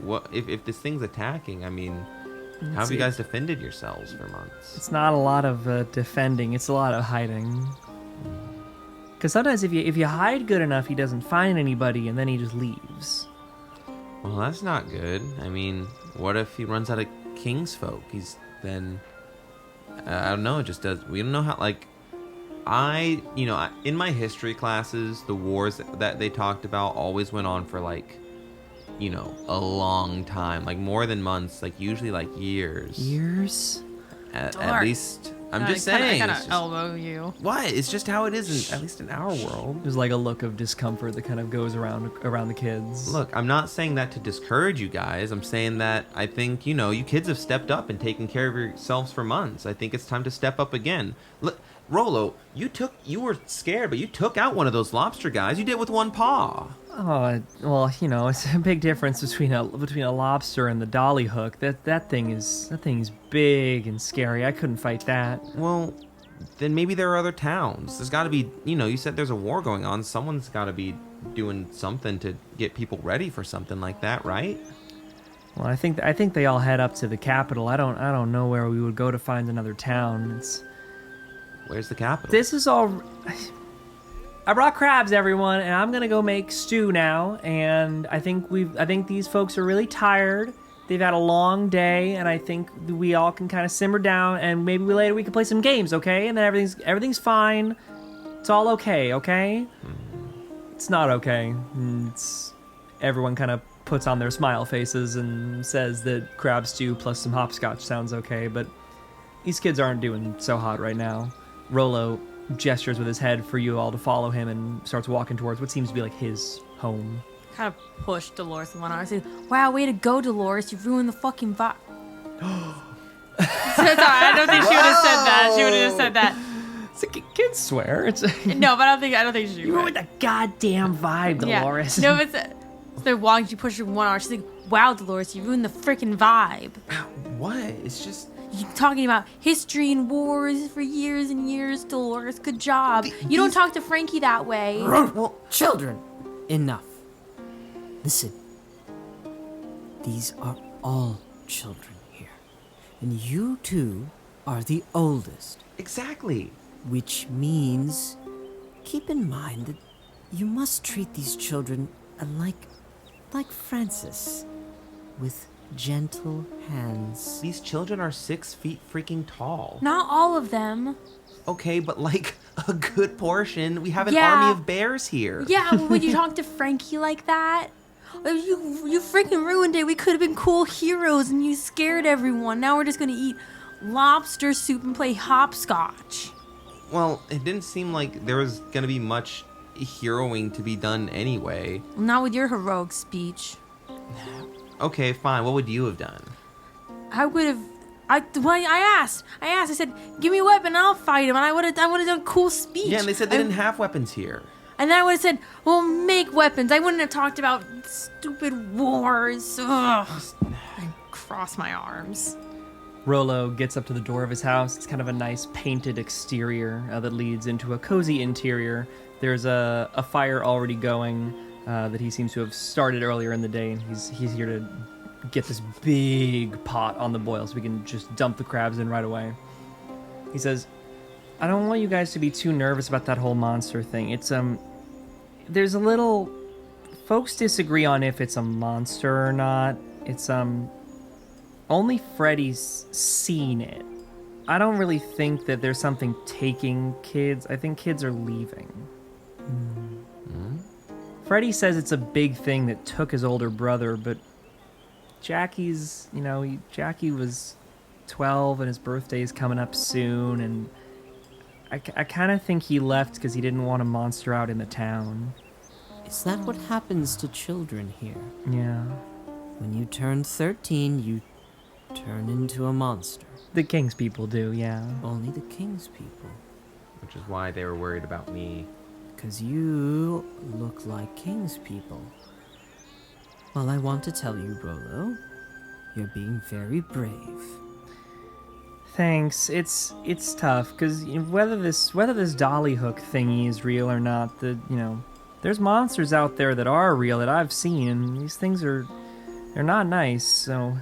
B: What if this thing's attacking? I mean, how have you guys defended yourselves for months?
G: It's not a lot of defending; it's a lot of hiding. Because sometimes if you hide good enough, he doesn't find anybody, and then he just leaves.
B: Well, that's not good. I mean, what if he runs out of king's folk? He's then, I don't know. It just does. We don't know how. In my history classes, the wars that they talked about always went on for a long time, like more than months, like usually like years.
G: Years?
B: At least, I'm just saying.
H: I
B: it's
H: gotta
B: just-
H: elbow you.
B: What? It's just how it is, at least in our world.
G: There's like a look of discomfort that kind of goes around the kids.
B: Look, I'm not saying that to discourage you guys. I'm saying that I think, you kids have stepped up and taken care of yourselves for months. I think it's time to step up again. Look, Rolo, you were scared, but you took out one of those lobster guys. You did it with one paw.
G: Oh, well, it's a big difference between a lobster and the Dollyhook. That thing is big and scary. I couldn't fight that.
B: Well, then maybe there are other towns. There's got to be, you said there's a war going on. Someone's got to be doing something to get people ready for something like that, right?
G: Well, I think they all head up to the capital. I don't know where we would go to find another town.
B: Where's the capital?
G: This is all. I brought crabs, everyone, and I'm gonna go make stew now. And I think these folks are really tired. They've had a long day, and I think we all can kind of simmer down, and maybe later we can play some games, okay? And then everything's fine. It's all okay, okay? It's not okay. Everyone kind of puts on their smile faces and says that crab stew plus some hopscotch sounds okay, but these kids aren't doing so hot right now. Rolo gestures with his head for you all to follow him and starts walking towards what seems to be like his home.
H: Kind of push Dolores in one arm. Say, "Wow, way to go, Dolores! You ruined the fucking vibe." Sorry, I don't think she would have said that. She would have just said that.
G: Kids swear. It's
H: No, but I don't think she
G: you
H: would.
G: ruined the goddamn vibe, Dolores.
H: Yeah. No, but they're walking. She pushes her in one arm. She's like, "Wow, Dolores, you ruined the freaking vibe."
B: What? It's just...
H: You're talking about history and wars for years and years, Dolores. Good job. You don't talk to Frankie that way.
A: Well, children, enough. Listen. These are all children here. And you two are the oldest.
B: Exactly.
A: Which means, keep in mind that you must treat these children like Francis, with gentle hands.
B: These children are 6 feet freaking tall.
H: Not all of them.
B: Okay, but like a good portion. We have an
H: Yeah.
B: army of bears here.
H: Yeah, would you talk to Frankie like that? You freaking ruined it. We could have been cool heroes and you scared everyone. Now we're just gonna eat lobster soup and play hopscotch.
B: Well, it didn't seem like there was gonna be much heroing to be done anyway.
H: Not with your heroic speech.
B: Okay, fine. What would you have done?
H: I would have. I asked. I said, "Give me a weapon, and I'll fight him." And I would have done a cool speech.
B: Yeah, and they said they didn't have weapons here.
H: And then I would have said, "Well, make weapons." I wouldn't have talked about stupid wars. Ugh. I cross my arms.
G: Rollo gets up to the door of his house. It's kind of a nice painted exterior that leads into a cozy interior. There's a fire already going that he seems to have started earlier in the day, and he's here to get this big pot on the boil so we can just dump the crabs in right away. He says, I don't want you guys to be too nervous about that whole monster thing. It's, there's a little... Folks disagree on if it's a monster or not. It's, only Freddy's seen it. I don't really think that there's something taking kids. I think kids are leaving. Freddy says it's a big thing that took his older brother, but Jackie's, Jackie was 12 and his birthday's coming up soon, and I kind of think he left because he didn't want a monster out in the town.
A: Is that what happens to children here?
G: Yeah.
A: When you turn 13, you turn into a monster.
G: The King's people do, yeah.
A: Only the King's people.
B: Which is why they were worried about me.
A: 'Cause you look like King's people. Well, I want to tell you, Rollo, you're being very brave.
G: Thanks. It's tough because whether this Dollyhook thingy is real or not, there's monsters out there that are real that I've seen, and these things they're not nice. So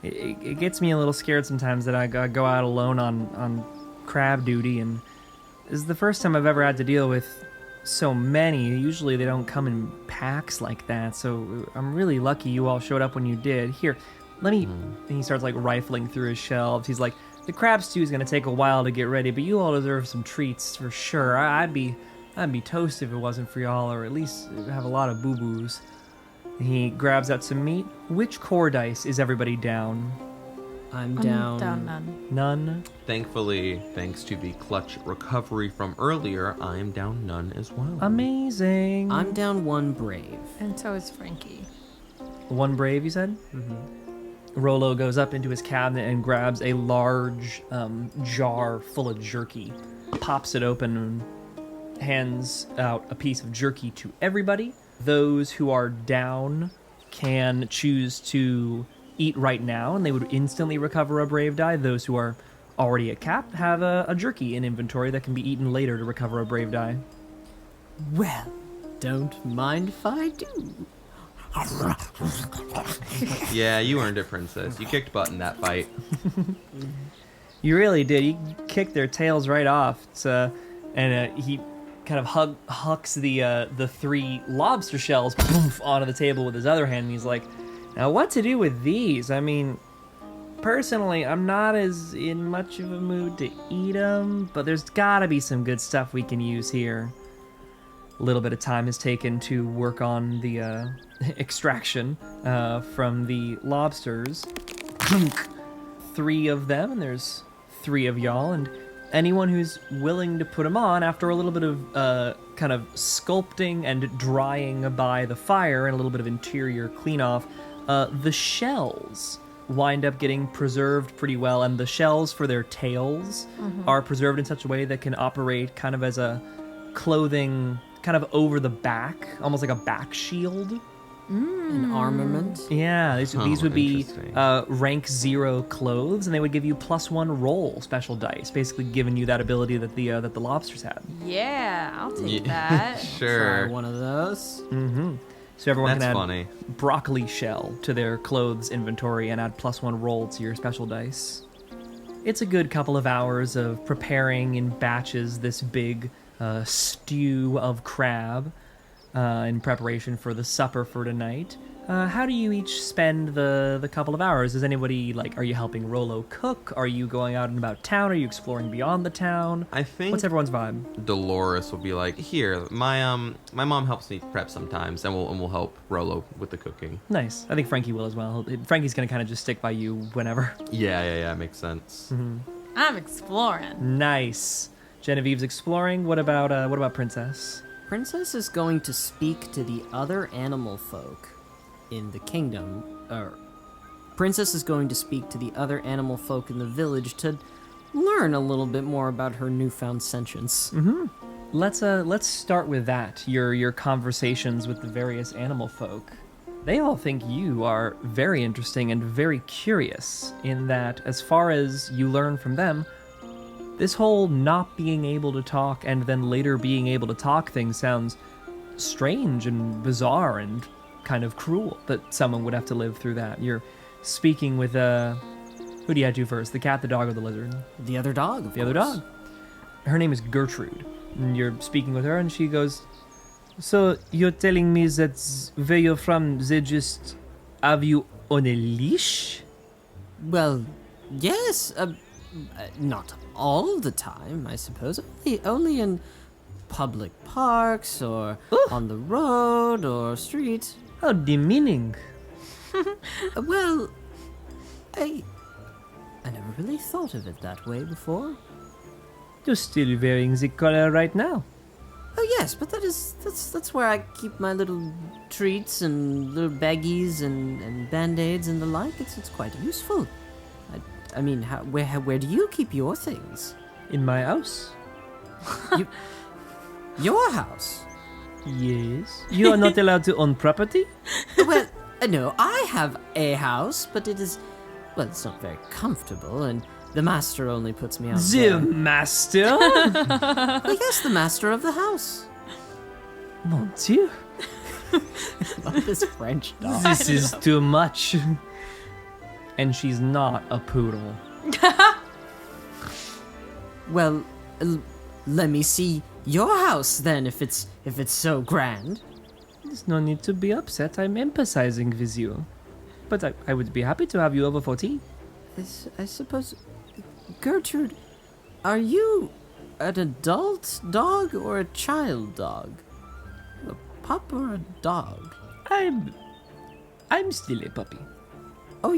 G: it gets me a little scared sometimes that I go out alone on crab duty, and this is the first time I've ever had to deal with so many. Usually they don't come in packs like that, so I'm really lucky you all showed up when you did. Here, let me... And he starts, rifling through his shelves. He's like, the crab stew is going to take a while to get ready, but you all deserve some treats for sure. I'd be toast if it wasn't for y'all, or at least have a lot of boo-boos. He grabs out some meat. Which core dice is everybody down?
A: I'm down
H: none.
G: None?
B: Thankfully, thanks to the clutch recovery from earlier, I am down none as well.
G: Amazing.
A: I'm down 1 brave.
H: And so is Frankie.
G: 1 brave, you said? Mm-hmm. Rollo goes up into his cabinet and grabs a large jar full of jerky, pops it open, and hands out a piece of jerky to everybody. Those who are down can choose to eat right now, and they would instantly recover a brave die. Those who are already at cap have a jerky in inventory that can be eaten later to recover a brave die.
A: Well, don't mind if I do.
B: Yeah, you earned it, princess. You kicked butt in that fight.
G: You really did. You kicked their tails right off. He kind of hucks the 3 lobster shells onto the table with his other hand, and he's like, now what to do with these? I mean, personally, I'm not as in much of a mood to eat them, but there's gotta be some good stuff we can use here. A little bit of time is taken to work on the extraction from the lobsters. 3 of them, and there's 3 of y'all, and anyone who's willing to put them on after a little bit of kind of sculpting and drying by the fire and a little bit of interior clean off, the shells wind up getting preserved pretty well, and the shells for their tails are preserved in such a way that can operate kind of as a clothing kind of over the back, almost like a back shield.
A: An armament?
G: Yeah, these would be
B: interesting.
G: rank 0 clothes, and they would give you +1 roll special dice, basically giving you that ability that the lobsters had.
H: Yeah, I'll take that.
B: Sure.
A: Try one of those.
G: Mm-hmm. So everyone
B: That's
G: can add
B: funny.
G: broccoli shell to their clothes inventory and add +1 roll to your special dice. It's a good couple of hours of preparing in batches this big stew of crab in preparation for the supper for tonight. How do you each spend the couple of hours? Is anybody, like, are you helping Rolo cook? Are you going out and about town? Are you exploring beyond the town?
B: I think
G: What's everyone's vibe?
B: Dolores will be like, here, my mom helps me prep sometimes, and we'll help Rolo with the cooking.
G: Nice. I think Frankie will as well. Frankie's gonna kind of just stick by you whenever.
B: Yeah, makes sense.
H: I'm exploring.
G: Nice. Genevieve's exploring. What about Princess?
A: Princess is going to speak to the other animal folk in the kingdom. Princess is going to speak to the other animal folk in the village to learn a little bit more about her newfound sentience.
G: Let's start with that. Your conversations with the various animal folk. They all think you are very interesting and very curious in that, as far as you learn from them, this whole not being able to talk and then later being able to talk thing sounds strange and bizarre and kind of cruel that someone would have to live through that. You're speaking with who do you have to first? The cat, the dog, or the lizard?
A: The other dog, of
G: The other
A: course.
G: dog. Her name is Gertrude. And you're speaking with her and she goes, so you're telling me that where you're from, they just have you on a leash?
A: Well, yes, not all the time, I suppose. Only in public parks or on the road or street.
G: How demeaning.
A: Well, I never really thought of it that way before.
G: You're still wearing the collar right now.
A: Oh yes, but that's where I keep my little treats and little baggies and band-aids and the like. It's quite useful. I mean, where do you keep your things?
G: In my house?
A: Your house?
G: Yes. You are not allowed to own property?
A: Well, no, I have a house, but it's not very comfortable, and the master only puts me out
G: The
A: there.
G: master?
A: Well, yes, the master of the house.
G: Mon Dieu.
A: Love this French dog.
G: This is too much. And she's not a poodle.
A: Well, let me see your house then, if it's so grand.
G: There's no need to be upset. I'm emphasizing with you. But I would be happy to have you over for tea.
A: I suppose, Gertrude, are you an adult dog or a child dog? A pup or a dog?
G: I'm still a puppy.
A: Oh,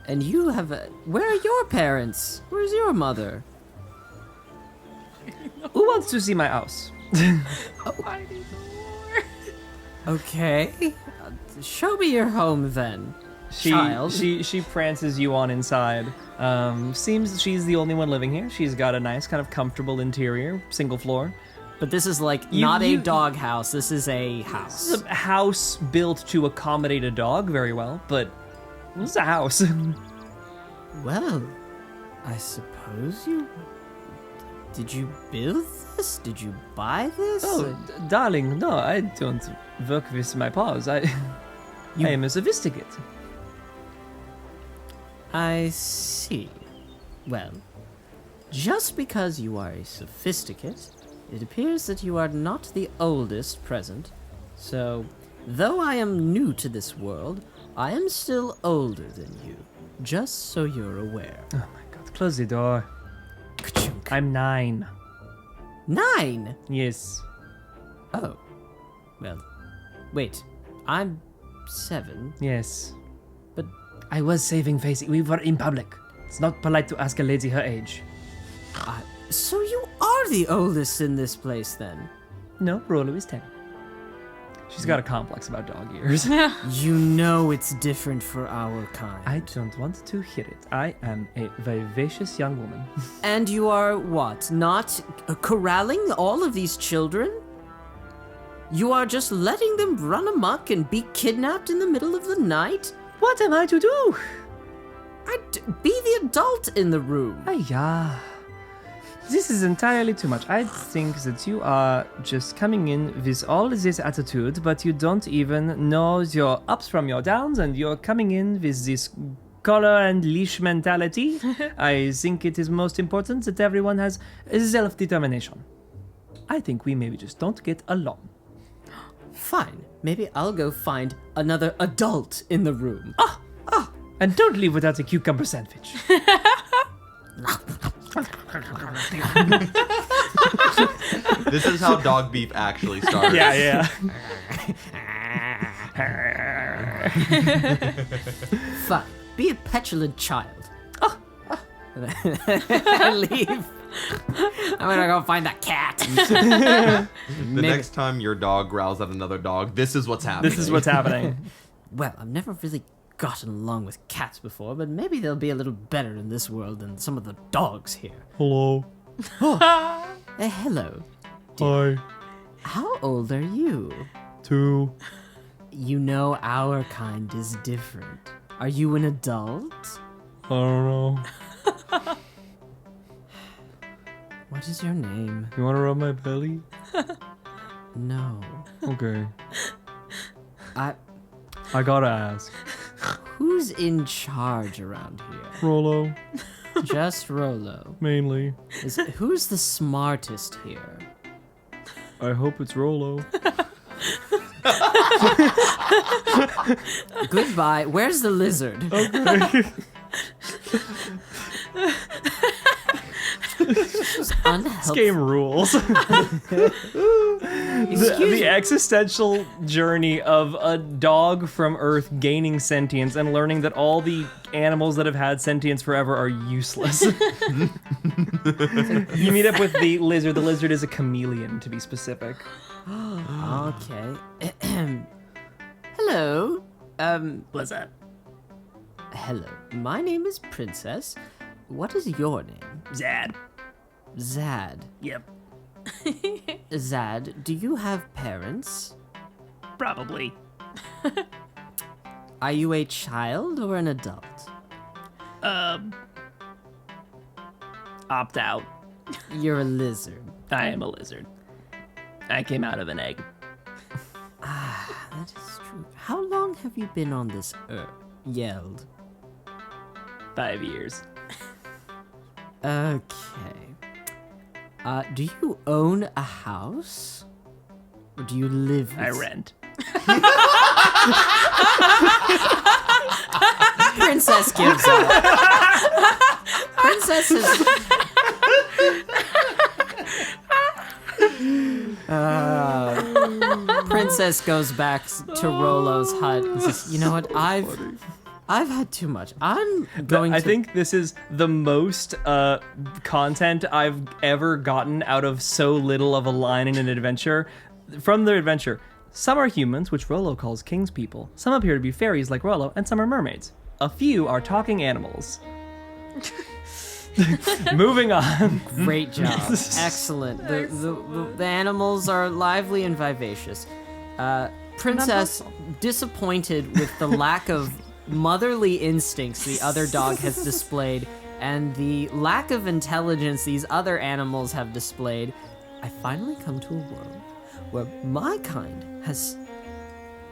A: and you have where are your parents? Where's your mother?
G: Who wants to see my house?
A: Okay, show me your home then, child.
G: She prances you on inside. Seems she's the only one living here. She's got a nice kind of comfortable interior, single floor.
A: But this is like not a dog house. This is a house.
G: It's a house built to accommodate a dog very well, but it's a house.
A: Well, I suppose you... Did you build this? Did you buy this?
G: Oh, darling, no, I don't work with my paws. I am a sophisticate.
A: I see. Well, just because you are a sophisticate, it appears that you are not the oldest present. So, though I am new to this world, I am still older than you. Just so you're aware.
G: Oh my god, close the door.
A: Ka-chunk.
G: I'm 9.
A: 9?
G: Yes.
A: Oh. Well, wait. I'm 7.
G: Yes.
A: But
G: I was saving face. We were in public. It's not polite to ask a lady her age.
A: so you are the oldest in this place then?
G: No, Rolo is 10. She's got a complex about dog ears.
A: You know it's different for our kind.
G: I don't want to hear it. I am a vivacious young woman.
A: And you are what? Not corralling all of these children? You are just letting them run amok and be kidnapped in the middle of the night?
G: What am I to do?
A: Be the adult in the room.
G: Yeah. This is entirely too much. I think that you are just coming in with all this attitude, but you don't even know your ups from your downs, and you're coming in with this collar and leash mentality. I think it is most important that everyone has self-determination. I think we maybe just don't get along.
A: Fine. Maybe I'll go find another adult in the room.
G: And don't leave without a cucumber sandwich.
B: This is how dog beef actually starts.
G: Yeah.
A: Fine. Be a petulant child. I leave. I'm gonna go find that cat.
B: The next time your dog growls at another dog, this is what's happening.
G: This is what's happening.
A: Well, I've never really gotten along with cats before, but maybe they'll be a little better in this world than some of the dogs here.
G: Hello.
A: Hello.
G: Hi.
A: How old are you?
G: 2.
A: You know our kind is different. Are you an adult?
G: I don't know.
A: What is your name?
G: You want to rub my belly?
A: No.
G: Okay.
A: I...
G: I gotta ask.
A: Who's in charge around here?
G: Rolo,
A: Just Rolo.
G: mainly.
A: Who's the smartest here?
G: I hope it's Rolo.
A: Goodbye. Where's the lizard?
G: Okay. This game rules. The existential journey of a dog from Earth gaining sentience and learning that all the animals that have had sentience forever are useless. You meet up with the lizard. The lizard is a chameleon, to be specific.
A: Okay. Hello.
G: What's that?
A: Hello. My name is Princess. What is your name?
G: Zad.
A: Zad.
G: Yep.
A: Zad, do you have parents?
G: Probably.
A: Are you a child or an adult?
G: Opt out.
A: You're a lizard.
G: I am a lizard. I came out of an egg.
A: That is true. How long have you been on this earth? Yelled.
G: 5 years.
A: Okay. Do you own a house? Or do you live with...
G: I rent.
A: Princess gives up. Princess is... Princess goes back to Rolo's hut and says, you know what, I've had too much. I'm going
G: I
A: to...
G: think this is the most content I've ever gotten out of so little of a line in an adventure. From the adventure, some are humans, which Rolo calls king's people. Some appear to be fairies like Rolo, and some are mermaids. A few are talking animals. Moving on.
A: Great job. Excellent. The animals are lively and vivacious. Princess, disappointed with the lack of motherly instincts the other dog has displayed and the lack of intelligence these other animals have displayed, I finally come to a world where my kind has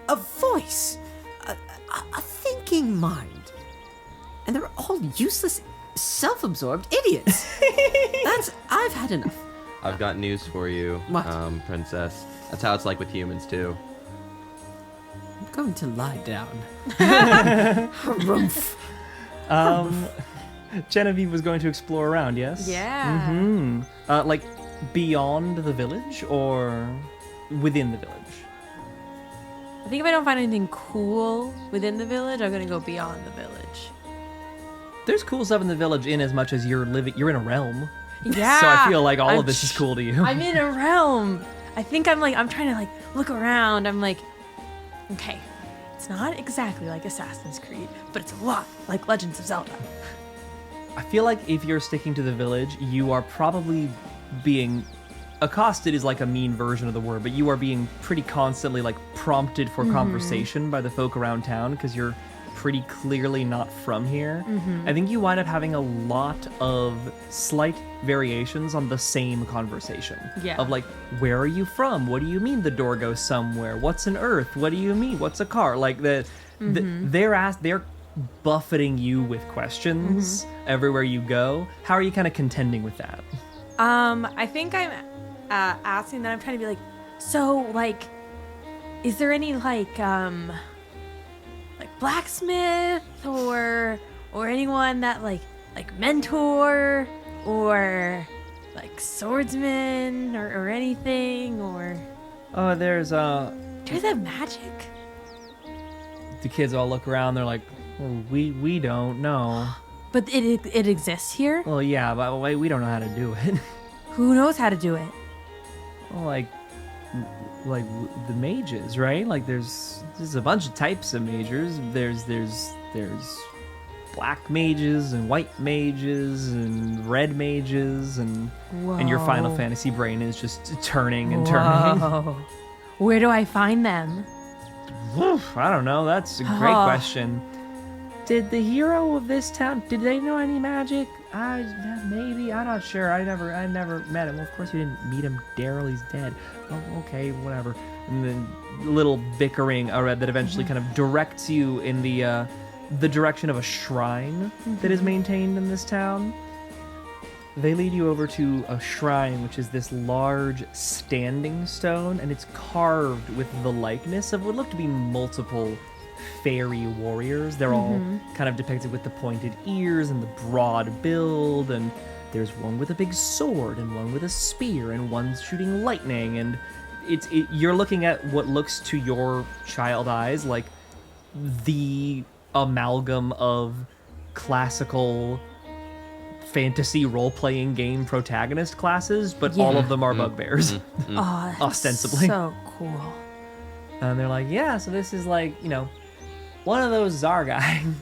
A: a voice, a thinking mind, and they're all useless, self-absorbed idiots. I've had enough.
B: I've got news for you,
A: What?
B: Princess. That's how it's like with humans, too.
A: I'm going to lie down. Harumph.
G: Genevieve was going to explore around, yes?
H: Yeah.
G: Like beyond the village or within the village?
H: I think if I don't find anything cool within the village, I'm gonna go beyond the village.
G: There's cool stuff in the village in as much as you're in a realm.
H: Yeah.
G: So I feel like all
H: I'm
G: of this is cool to you.
H: I'm in a realm. I think I'm trying to look around. I'm like, okay, it's not exactly like Assassin's Creed, but it's a lot like Legends of Zelda.
G: I feel like if you're sticking to the village, you are probably being accosted is like a mean version of the word, but you are being pretty constantly prompted for conversation by the folk around town because you're pretty clearly not from here. I think you wind up having a lot of slight variations on the same conversation.
H: Yeah.
G: Of where are you from? What do you mean the door goes somewhere? What's an earth? What do you mean? What's a car? They're buffeting you with questions everywhere you go. How are you kind of contending with that?
H: I think I'm asking that. I'm trying to be is there any like blacksmith or anyone that like mentor or like swordsman or anything or?
G: Oh, there's
H: Do they have magic?
G: the kids all look around. They're like, well, we don't know.
H: But it exists here.
G: Well, yeah, but wait, we don't know how to do it.
H: Who knows how to do it?
G: Well, like the mages, right? Like there's a bunch of types of mages. There's black mages and white mages and red mages and your Final
H: Whoa.
G: Fantasy brain is just turning and turning.
H: Whoa. Where do I find them?
G: I don't know. That's a great question. Did the hero of this town, did they know any magic? Maybe. I'm not sure. I never met him. Well, of course you didn't meet him. Daryl, he's dead. Oh, okay, whatever. And then little bickering that eventually kind of directs you in the direction of a shrine that is maintained in this town. They lead you over to a shrine, which is this large standing stone, and it's carved with the likeness of what look to be multiple fairy warriors. They're all kind of depicted with the pointed ears and the broad build, and there's one with a big sword and one with a spear and one's shooting lightning, and you're looking at what looks to your child eyes like the amalgam of classical fantasy role-playing game protagonist classes, but all of them are bugbears.
H: Oh, that's
G: Ostensibly.
H: so cool.
G: And they're like, yeah, so this is like, one of those Zargai.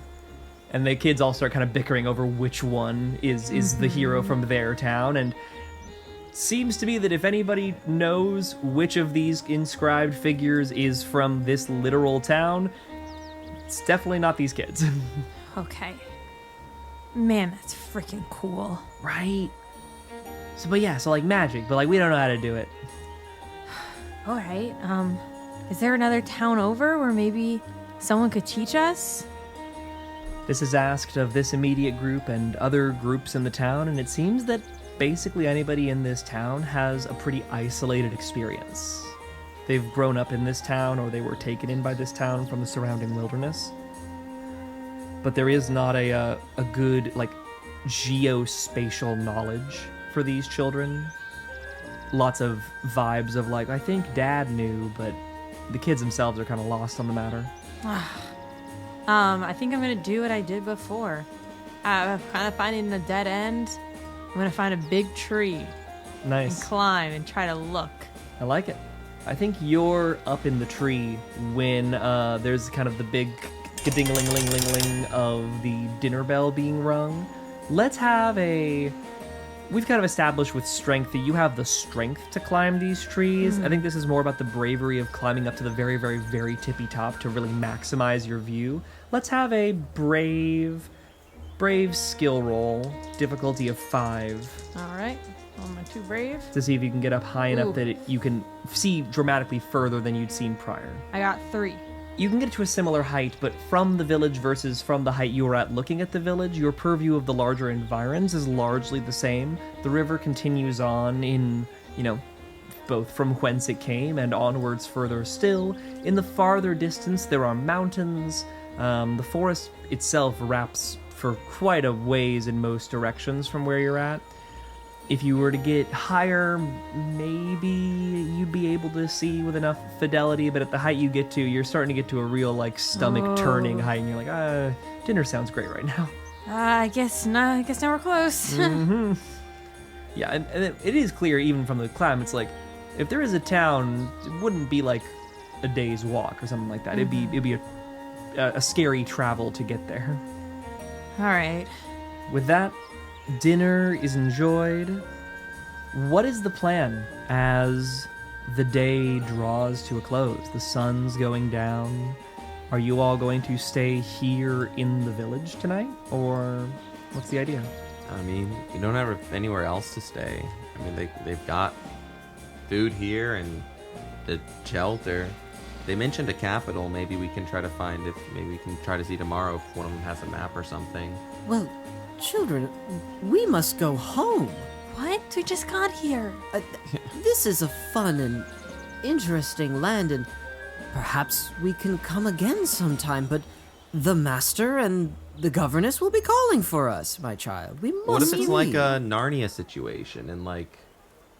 G: And the kids all start kind of bickering over which one is the hero from their town. And seems to be that if anybody knows which of these inscribed figures is from this literal town, it's definitely not these kids.
H: Okay. Man, that's freaking cool.
G: Right? So, so like magic, but like we don't know how to do it.
H: All right. Is there another town over where maybe someone could teach us?
G: This is asked of this immediate group and other groups in the town, and it seems that basically anybody in this town has a pretty isolated experience. They've grown up in this town, or they were taken in by this town from the surrounding wilderness. But there is not a good, like, geospatial knowledge for these children. Lots of vibes of, like, I think Dad knew, but the kids themselves are kind of lost on the matter.
H: I think I'm gonna do what I did before. I'm kind of finding a dead end. I'm gonna find a big tree and
G: Nice.
H: climb and try to look.
G: I like it. I think you're up in the tree when there's kind of the big ding-a-ling-ling-ling-ling of the dinner bell being rung. Let's have we've kind of established with strength that you have the strength to climb these trees. I think this is more about the bravery of climbing up to the very, very, very tippy top to really maximize your view. Let's have a brave skill roll, difficulty of 5.
H: All right. Am I too brave?
G: To see if you can get up high enough
H: Ooh.
G: that you can see dramatically further than you'd seen prior.
H: I got 3.
G: You can get to a similar height, but from the village versus from the height you were at looking at the village, your purview of the larger environs is largely the same. The river continues on in, both from whence it came and onwards further still. In the farther distance, there are mountains. The forest itself wraps for quite a ways in most directions from where you're at. If you were to get higher, maybe you'd be able to see with enough fidelity, but at the height you get to, you're starting to get to a real, like, stomach-turning height, and you're like, dinner sounds great right now.
H: I guess not. I guess now we're close.
G: Yeah, and it is clear, even from the climb, it's like, if there is a town, it wouldn't be like a day's walk or something like that. It'd be a scary travel to get there.
H: All right.
G: With that, dinner is enjoyed. What is the plan as the day draws to a close? The sun's going down. Are you all going to stay here in the village tonight? Or what's the idea?
B: I mean, you don't have anywhere else to stay. I mean, they've got food here and the shelter. They mentioned a capital. Maybe we can try to find maybe we can try to see tomorrow if one of them has a map or something.
A: Well, children, we must go home.
H: What? We just got here.
A: This is a fun and interesting land, and Perhaps we can come again sometime, but the master and the governess will be calling for us, my child. We must
B: What if it's like
A: leave.
B: a Narnia situation and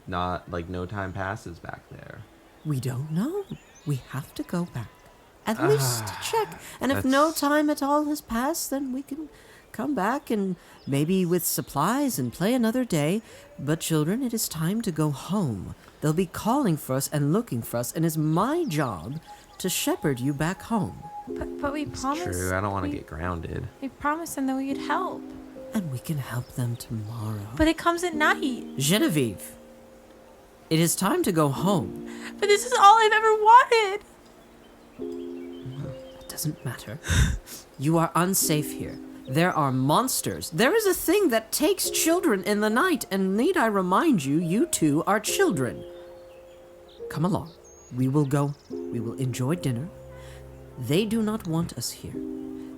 B: no time passes back there?
A: We don't know. We have to go back. At least to check. And if no
B: that's-
A: time at all has passed, then we can come back and maybe with supplies and play another day. But children, it is time to go home. They'll be calling for us and looking for us, and it's my job to shepherd you back home.
H: But we promised.
B: True, I don't want to get grounded.
H: We promised them that we would help.
A: And we can help them tomorrow.
H: But it comes at night.
A: Genevieve, it is time to go home.
H: But this is all I've ever wanted.
A: It doesn't matter. You are unsafe here. There are monsters. There is a thing that takes children in the night, and need I remind you, you two are children. Come along. We will go. We will enjoy dinner. They do not want us here.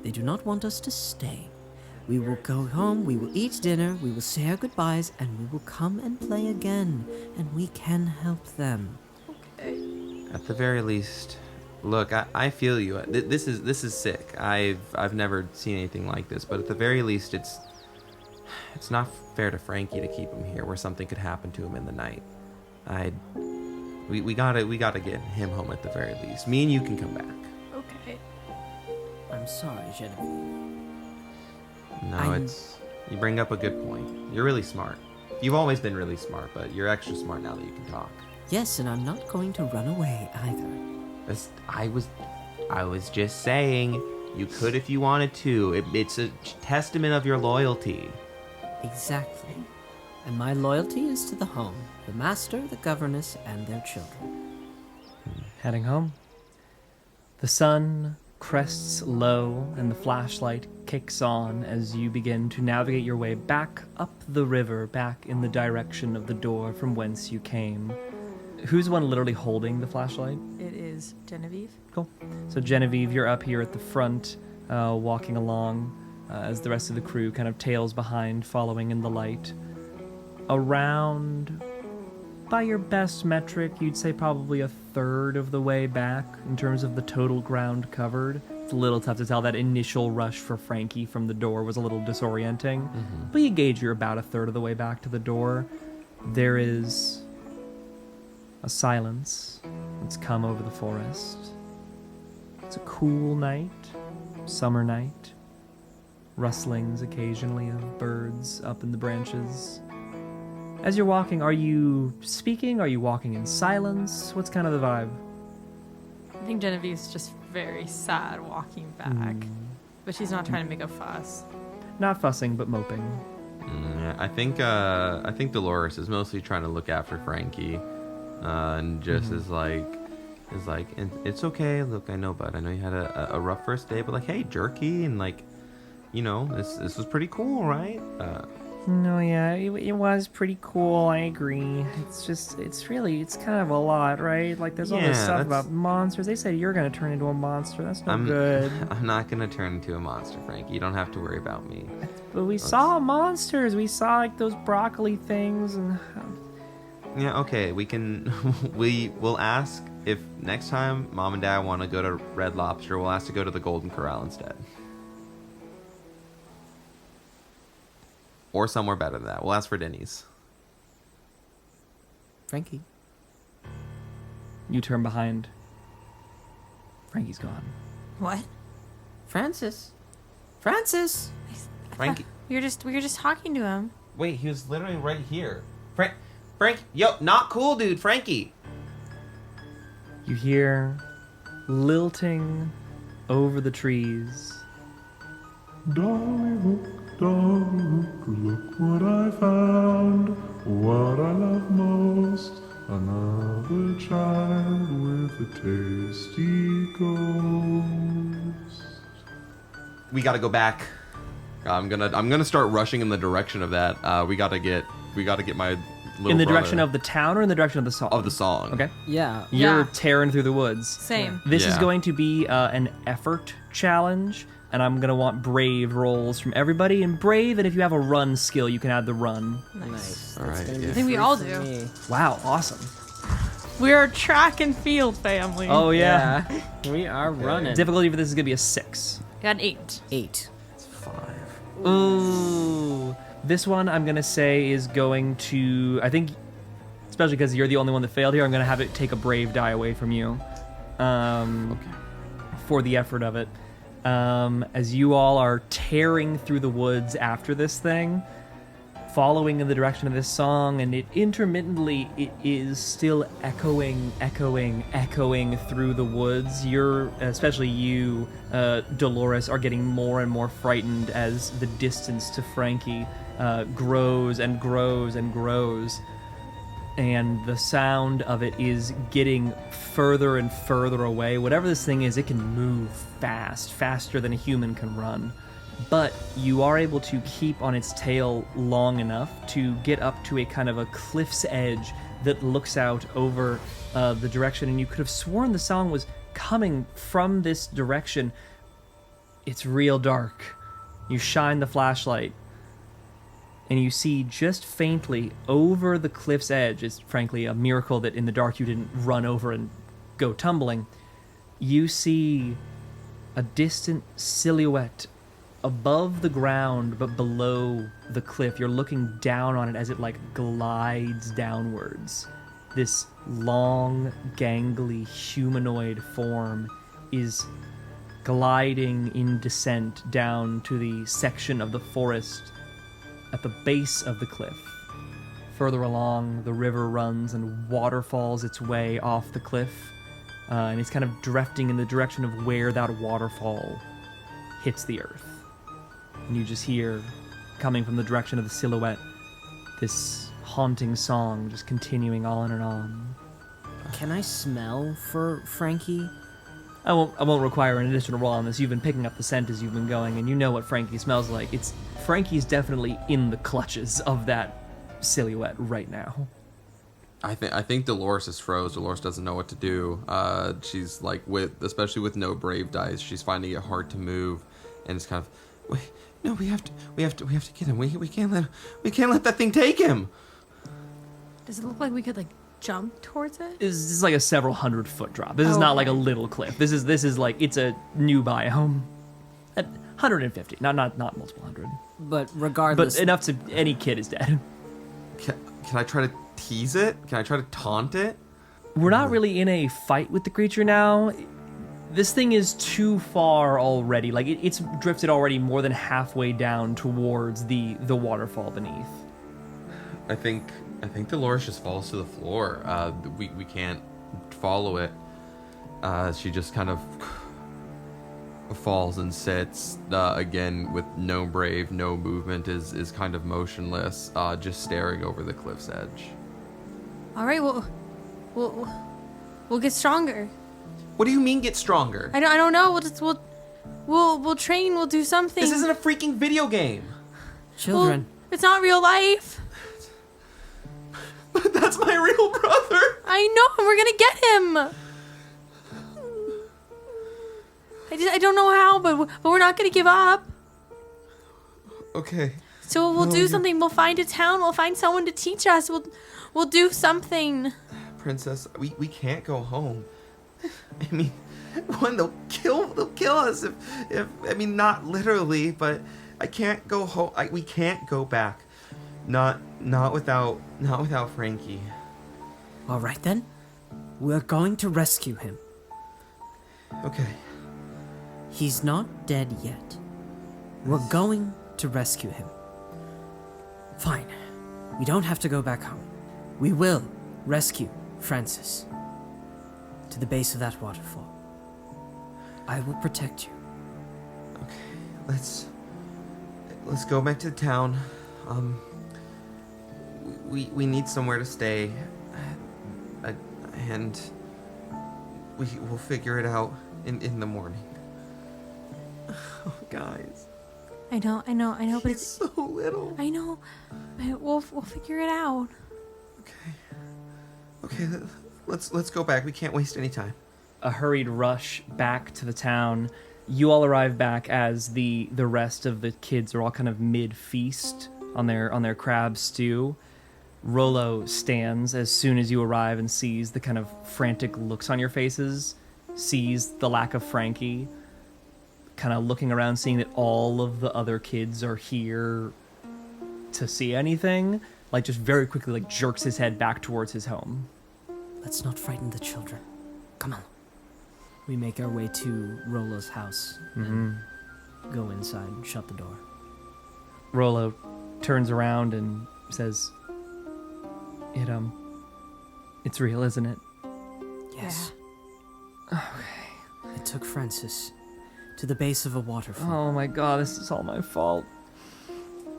A: They do not want us to stay. We will go home, we will eat dinner, we will say our goodbyes, and we will come and play again, and we can help them.
B: At the very least, look, I feel you. This is sick. I've never seen anything like this, but at the very least, it's not fair to Frankie to keep him here where something could happen to him in the night. We gotta get him home at the very least. Me and you can come back.
H: Okay.
A: I'm sorry, Genevieve.
B: No, you bring up a good point. You're really smart. You've always been really smart, but you're extra smart now that you can talk.
A: Yes, and I'm not going to run away either.
B: I was just saying, you could if you wanted to. It's a testament of your loyalty.
A: Exactly. And my loyalty is to the home, the master, the governess, and their children.
G: Heading home. The sun crests low and the flashlight kicks on as you begin to navigate your way back up the river, back in the direction of the door from whence you came. Who's the one literally holding the flashlight?
H: It is Genevieve.
G: Cool. So Genevieve, you're up here at the front, walking along as the rest of the crew kind of tails behind, following in the light. Around, by your best metric, you'd say probably a third of the way back in terms of the total ground covered. It's a little tough to tell. That initial rush for Frankie from the door was a little disorienting, but you gauge you're about a third of the way back to the door. There is a silence that's come over the forest. It's a cool night, summer night. Rustlings occasionally of birds up in the branches. As you're walking, are you speaking? Are you walking in silence? What's kind of the vibe?
H: I think Genevieve's just very sad walking back. But she's not trying to make a fuss.
G: Not fussing, but moping.
B: I think Dolores is mostly trying to look after Frankie, and just is like, and it's okay. Look, I know, bud. I know you had a rough first day, but like, hey, jerky, and like, you know, this was pretty cool, right?
G: No, yeah, it was pretty cool. I agree. It's kind of a lot, right? Like, there's all this
B: Yeah,
G: stuff
B: that's-
G: about monsters. They said you're gonna turn into a monster. That's no good.
B: I'm not gonna turn into a monster, Frankie. You don't have to worry about me.
G: But we saw monsters. We saw like those broccoli things, and
B: Yeah, okay. We'll ask if next time Mom and Dad want to go to Red Lobster, we'll ask to go to the Golden Corral instead. Or somewhere better than that. We'll ask for Denny's.
A: Frankie.
G: you turn behind. Frankie's gone.
H: What?
A: Francis.
B: Frankie.
H: We were just talking to him.
B: Wait, he was literally right here. Frank, yo, not cool, dude. Frankie.
G: You hear lilting over the trees.
C: Dollyhook, look what I found. What I love most. Another child with a tasty ghost.
B: We gotta go back. I'm gonna start rushing in the direction of that. We gotta get my little
G: In the
B: brother
G: direction of the town or in the direction of the song?
B: of the song.
G: Okay.
A: Yeah.
G: You're
H: Yeah.
G: tearing through the woods.
H: Same.
G: This is
B: Yeah.
G: going to be an effort challenge, and I'm going to want brave rolls from everybody. And brave, and if you have a run skill, you can add the run.
A: Nice.
B: All right,
A: That's gonna
B: yeah.
A: be
B: I
H: think we
A: free
H: all
A: for
H: do.
A: me.
G: Wow, awesome.
H: We're a track and field family.
G: Oh, yeah.
A: We are running.
G: Difficulty for this is going to be a 6.
H: Got 8.
A: 8.
B: It's 5.
G: Ooh. This one I'm going to say is going to, I think, especially because you're the only one that failed here, I'm going to have it take a brave die away from you. For the effort of it. As you all are tearing through the woods after this thing, following in the direction of this song, and it is still echoing through the woods. Especially you, Dolores, are getting more and more frightened as the distance to Frankie grows and grows and grows. And the sound of it is getting further and further away. Whatever this thing is, it can move fast, faster than a human can run. But you are able to keep on its tail long enough to get up to a kind of a cliff's edge that looks out over the direction. And you could have sworn the song was coming from this direction. It's real dark. You shine the flashlight, and you see just faintly over the cliff's edge, it's frankly a miracle that in the dark you didn't run over and go tumbling, you see a distant silhouette above the ground but below the cliff. You're looking down on it as it like glides downwards. This long, gangly humanoid form is gliding in descent down to the section of the forest at the base of the cliff. Further along, the river runs and waterfalls its way off the cliff, and it's kind of drifting in the direction of where that waterfall hits the earth. And you just hear, coming from the direction of the silhouette, this haunting song just continuing on and on.
A: Can I smell for Frankie?
G: I won't require an additional roll on this. You've been picking up the scent as you've been going, and you know what Frankie smells like. Frankie's definitely in the clutches of that silhouette right now.
B: I think Dolores is froze. Dolores doesn't know what to do. She's like, especially with no brave dice, she's finding it hard to move, and it's kind of, wait, no, we have to get him. We can't let that thing take him.
H: Does it look like we could like jump towards it?
G: This is like a several 100-foot drop. This is not like a little cliff. This is like, it's a new biome. At 150, not multiple hundred.
A: But regardless,
G: but enough to any kid is dead.
B: Can I try to tease it? Can I try to taunt it?
G: We're not really in a fight with the creature now. This thing is too far already. Like it's drifted already more than halfway down towards the waterfall beneath.
B: I think Dolores just falls to the floor. We can't follow it. She just kind of falls and sits again with no brave, no movement, is kind of motionless, just staring over the cliff's edge.
H: All right, we'll get stronger.
B: What do you mean get stronger?
H: I don't know. We'll train. We'll do something.
B: This isn't a freaking video game.
A: children.
H: Well, it's not real life.
B: That's my real brother.
H: I know. We're gonna get him. I don't know how, but we're not gonna give up.
B: Okay.
H: So we'll do something. We'll find a town. We'll find someone to teach us. We'll do something.
B: Princess, we can't go home. I mean, they'll kill us if I mean, not literally, but I can't go home. We can't go back. Not without Frankie.
A: All right then, we're going to rescue him.
B: Okay.
A: He's not dead yet. We're going to rescue him. Fine. We don't have to go back home. We will rescue Francis to the base of that waterfall. I will protect you.
B: Okay. Let's go back to the town. We need somewhere to stay, and we'll figure it out in the morning. Oh, guys.
H: I know, but it's
B: so little.
H: I know. But we'll figure it out.
B: Okay, let's go back. We can't waste any time.
G: A hurried rush back to the town. You all arrive back as the rest of the kids are all kind of mid-feast on their crab stew. Rollo stands as soon as you arrive and sees the kind of frantic looks on your faces, sees the lack of Frankie, kind of looking around, seeing that all of the other kids are here to see anything, like just very quickly like jerks his head back towards his home.
A: Let's not frighten the children. Come on. We make our way to Rollo's house and go inside and shut the door.
G: Rollo turns around and says, it's real, isn't it?
A: Yes. Okay. I took Francis to the base of a waterfall.
G: Oh my god, this is all my fault.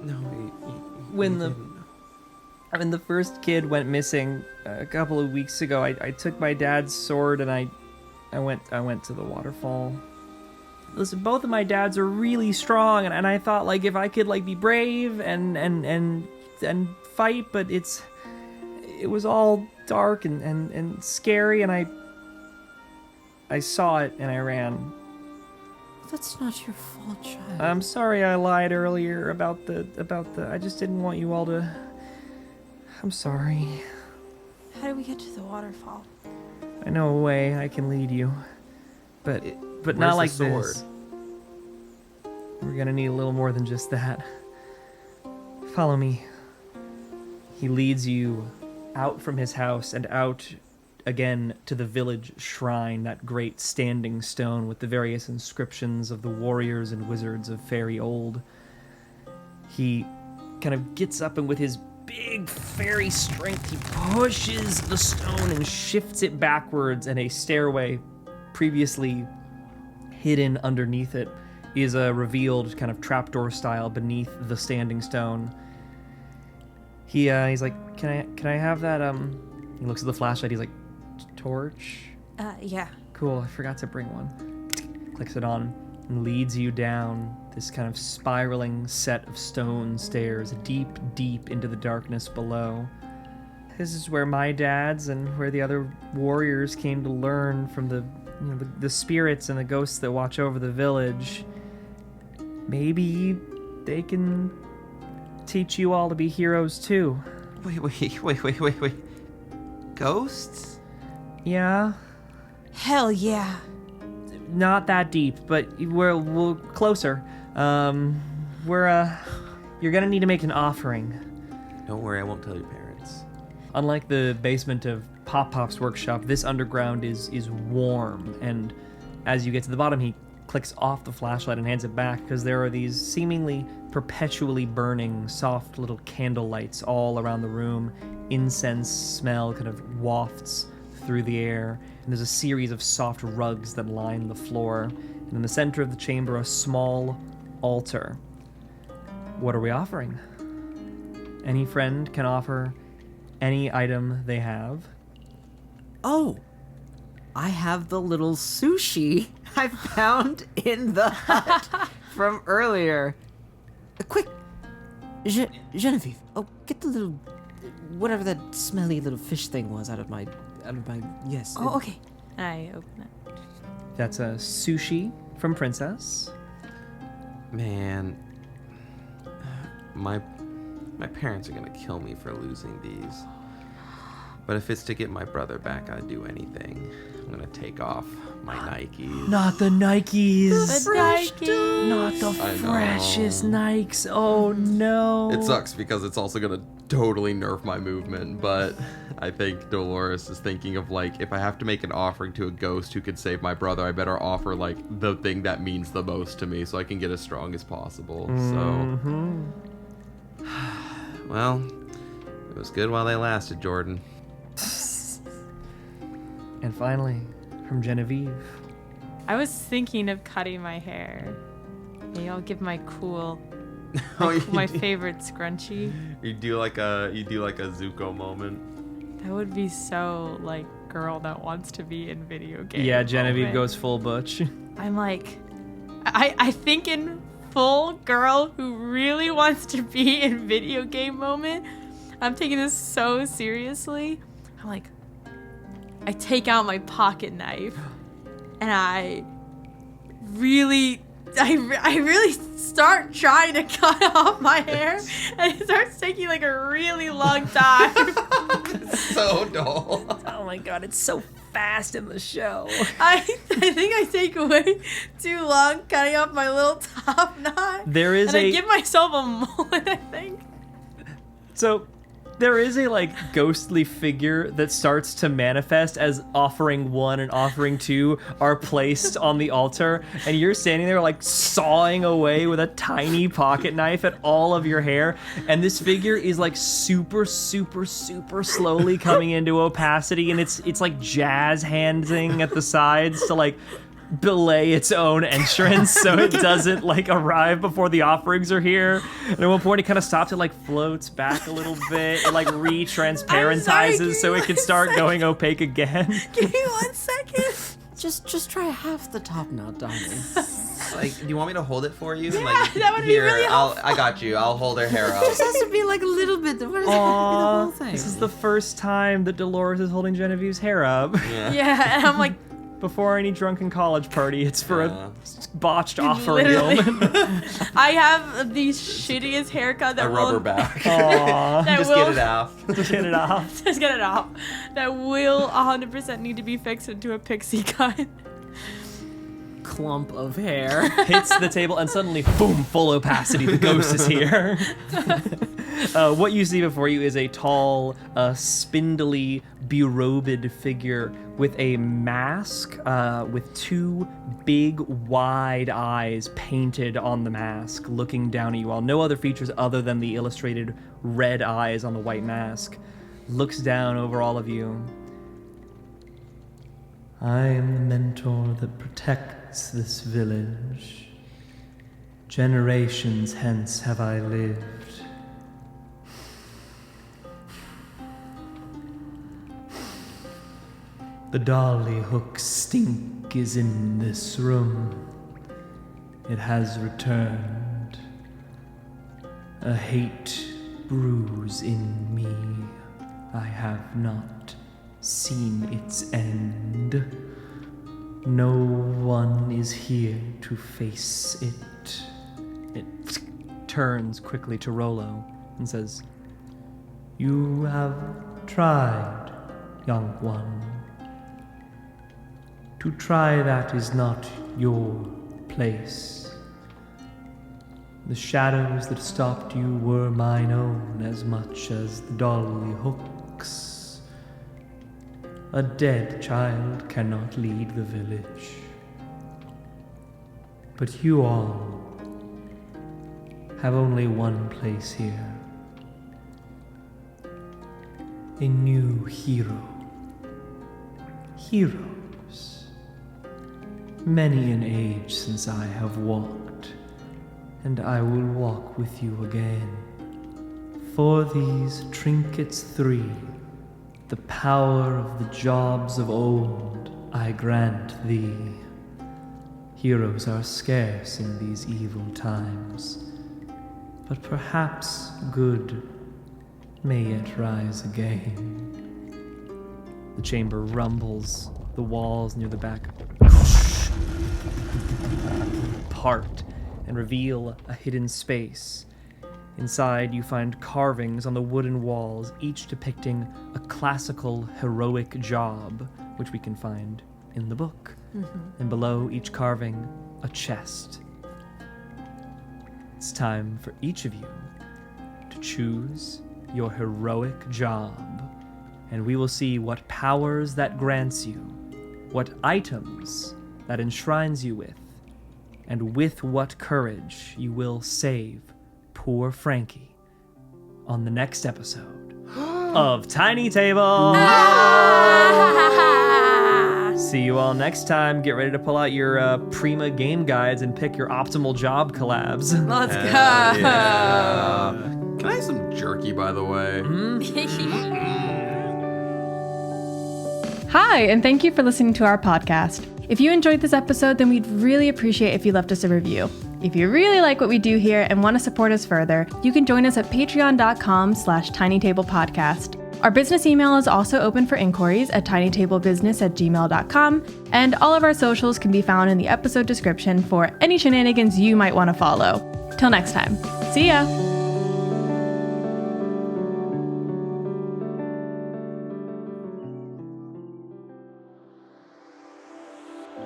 B: No,
G: When the first kid went missing a couple of weeks ago, I took my dad's sword and I went to the waterfall. Listen, both of my dads are really strong, and I thought like if I could like be brave and fight, but it was all dark and scary, and I saw it and I ran.
A: That's not your fault, child.
G: I'm sorry I lied earlier about the I just didn't want you all to. I'm sorry.
H: How do we get to the waterfall?
G: I know a way I can lead you, but not like
B: the sword?
G: this. We're gonna need a little more than just that. Follow me. He leads you out from his house and out again to the village shrine, that great standing stone with the various inscriptions of the warriors and wizards of fairy old. He kind of gets up and with his big fairy strength, he pushes the stone and shifts it backwards, and a stairway previously hidden underneath it is revealed kind of trapdoor style beneath the standing stone. He's like, can I have that, he looks at the flashlight, he's like, torch?
H: Yeah.
G: Cool, I forgot to bring one. Clicks it on and leads you down this kind of spiraling set of stone stairs deep, deep into the darkness below. This is where my dads and where the other warriors came to learn from the spirits and the ghosts that watch over the village. Maybe they can teach you all to be heroes too.
B: Wait. Ghosts?
G: Yeah,
H: Hell yeah.
G: not that deep, but we're closer. You're gonna need to make an offering.
B: Don't worry, I won't tell your parents.
G: Unlike the basement of Pop Pop's workshop, this underground is warm, and as you get to the bottom, he clicks off the flashlight and hands it back, because there are these seemingly perpetually burning soft little candle lights all around the room. Incense smell kind of wafts through the air, and there's a series of soft rugs that line the floor, and in the center of the chamber, a small altar. What are we offering? Any friend can offer any item they have.
A: Oh, I have the little sushi I found in the hut from earlier. Quick, Genevieve. Oh, get the little, whatever that smelly little fish thing was out of my, yes.
H: Oh, okay. And I open it.
G: That's a sushi from Princess.
B: Man, my parents are gonna kill me for losing these. But if it's to get my brother back, I'd do anything. I'm gonna take off my Nikes.
G: Not the Nikes.
H: The Nike.
G: Not the
B: I know.
G: freshest Nikes. Oh no.
B: It sucks because it's also gonna totally nerf my movement, but I think Dolores is thinking of like, if I have to make an offering to a ghost who could save my brother, I better offer like the thing that means the most to me so I can get as strong as possible. So, well, it was good while they lasted, Jordan.
G: And finally, from Genevieve.
H: I was thinking of cutting my hair. Maybe I'll give my cool,
B: Oh,
H: my favorite scrunchie.
B: You do like a Zuko moment.
H: That would be so like girl that wants to be in video games.
G: Yeah, Genevieve goes full butch.
H: I'm like, I think in full girl who really wants to be in video game moment. I'm taking this so seriously. I'm like, I take out my pocket knife and I really I really start trying to cut off my hair, and it starts taking like a really long time.
B: So dull.
G: Oh my god, it's so fast in the show.
H: I think I take way too long cutting off my little top knot.
G: There is
H: I give myself a mullet, I think.
G: So there is a like ghostly figure that starts to manifest as offering 1 and offering 2 are placed on the altar, and you're standing there like sawing away with a tiny pocket knife at all of your hair, and this figure is like super slowly coming into opacity, and it's like jazz handsing at the sides to like belay its own entrance so it doesn't like arrive before the offerings are here. And at one point it kind of stops, it like floats back a little bit, it like re-transparentizes so it can start going opaque again.
H: Give me 1 second.
A: Just try half the top knot, Donnie.
B: Like, do you want me to hold it for you?
H: Yeah,
B: Like,
H: that would be really helpful.
B: I got you. I'll hold her hair up.
A: It has to be like a little bit. What is the whole thing?
G: This is the first time that Dolores is holding Genevieve's hair up.
H: Yeah, and I'm like,
G: Before any drunken college party, it's for a botched offering.
H: I have the shittiest haircut that
B: A rubber back.
G: Aww.
H: that
B: Just
H: will,
B: get it off.
G: Just get it off.
H: Just get it off. That will 100% need to be fixed into a pixie cut.
A: Clump of hair.
G: Hits the table and suddenly, boom, full opacity. The ghost is here. What you see before you is a tall, spindly, berobed figure with a mask with 2 big, wide eyes painted on the mask, looking down at you all. No other features other than the illustrated red eyes on the white mask. Looks down over all of you. I am the mentor that protects this village. Generations hence have I lived. The Dollyhook stink is in this room. It has returned. A hate brews in me. I have not seen its end. No one is here to face it. It turns quickly to Rollo and says, "You have tried, young one. To try that is not your place. The shadows that stopped you were mine own as much as the Dollyhook's. A dead child cannot lead the village. But you all have only one place here. A new hero. Heroes. Many an age since I have walked, and I will walk with you again. For these trinkets 3, the power of the jobs of old, I grant thee. Heroes are scarce in these evil times, but perhaps good may yet rise again." The chamber rumbles, the walls near the back part and reveal a hidden space. Inside, you find carvings on the wooden walls, each depicting a classical heroic job, which we can find in the book. And below each carving, a chest. It's time for each of you to choose your heroic job, and we will see what powers that grants you, what items that enshrines you with, and with what courage you will save poor Frankie on the next episode of Tiny Table. See you all next time. Get ready to pull out your Prima game guides and pick your optimal job collabs.
H: Let's go.
B: Yeah. Can I have some jerky, by the way?
I: Hi, and thank you for listening to our podcast. If you enjoyed this episode, then we'd really appreciate if you left us a review. If you really like what we do here and want to support us further, you can join us at patreon.com/tinytablepodcast. Our business email is also open for inquiries at tinytablebusiness@gmail.com, and all of our socials can be found in the episode description for any shenanigans you might want to follow. Till next time, see ya!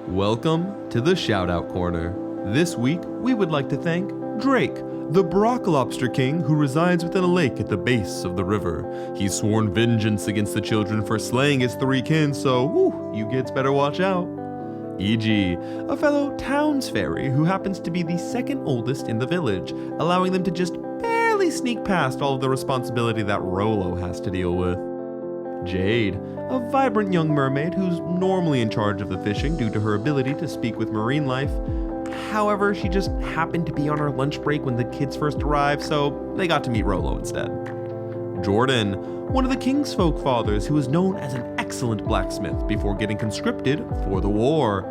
B: Welcome to the Shoutout Corner. This week, we would like to thank Drake, the broccolobster king who resides within a lake at the base of the river. He's sworn vengeance against the children for slaying his 3 kin, so you kids better watch out. E.g., a fellow towns fairy who happens to be the 2nd oldest in the village, allowing them to just barely sneak past all of the responsibility that Rolo has to deal with. Jade, a vibrant young mermaid who's normally in charge of the fishing due to her ability to speak with marine life. However, she just happened to be on her lunch break when the kids first arrived, so they got to meet Rolo instead. Jordan, one of the King's Folk fathers who was known as an excellent blacksmith before getting conscripted for the war.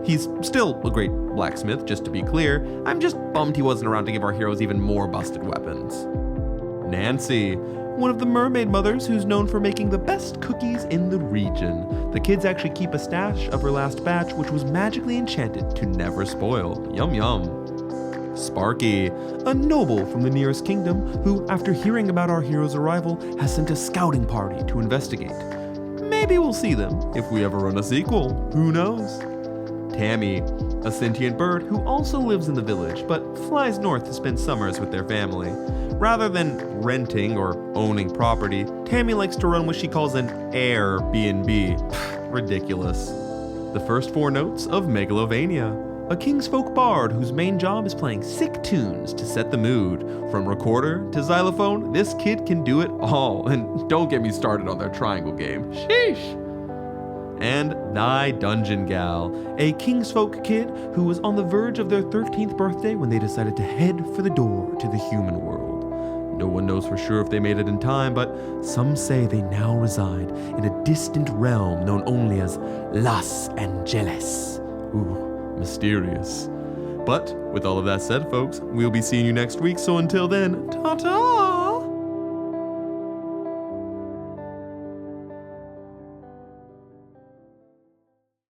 B: He's still a great blacksmith, just to be clear. I'm just bummed he wasn't around to give our heroes even more busted weapons. Nancy, one of the mermaid mothers who's known for making the best cookies in the region. The kids actually keep a stash of her last batch, which was magically enchanted to never spoil. Yum yum. Sparky, a noble from the nearest kingdom who, after hearing about our hero's arrival, has sent a scouting party to investigate. Maybe we'll see them if we ever run a sequel. Who knows? Tammy, a sentient bird who also lives in the village but flies north to spend summers with their family. Rather than renting or owning property, Tammy likes to run what she calls an Airbnb. Ridiculous. The first 4 notes of Megalovania, a King's Folk bard whose main job is playing sick tunes to set the mood. From recorder to xylophone, this kid can do it all. And don't get me started on their triangle game. Sheesh. And Thy Dungeon Gal, a King's Folk kid who was on the verge of their 13th birthday when they decided to head for the door to the human world. No one knows for sure if they made it in time, but some say they now reside in a distant realm known only as Los Angeles. Ooh, mysterious. But with all of that said, folks, we'll be seeing you next week, so until then, ta-ta!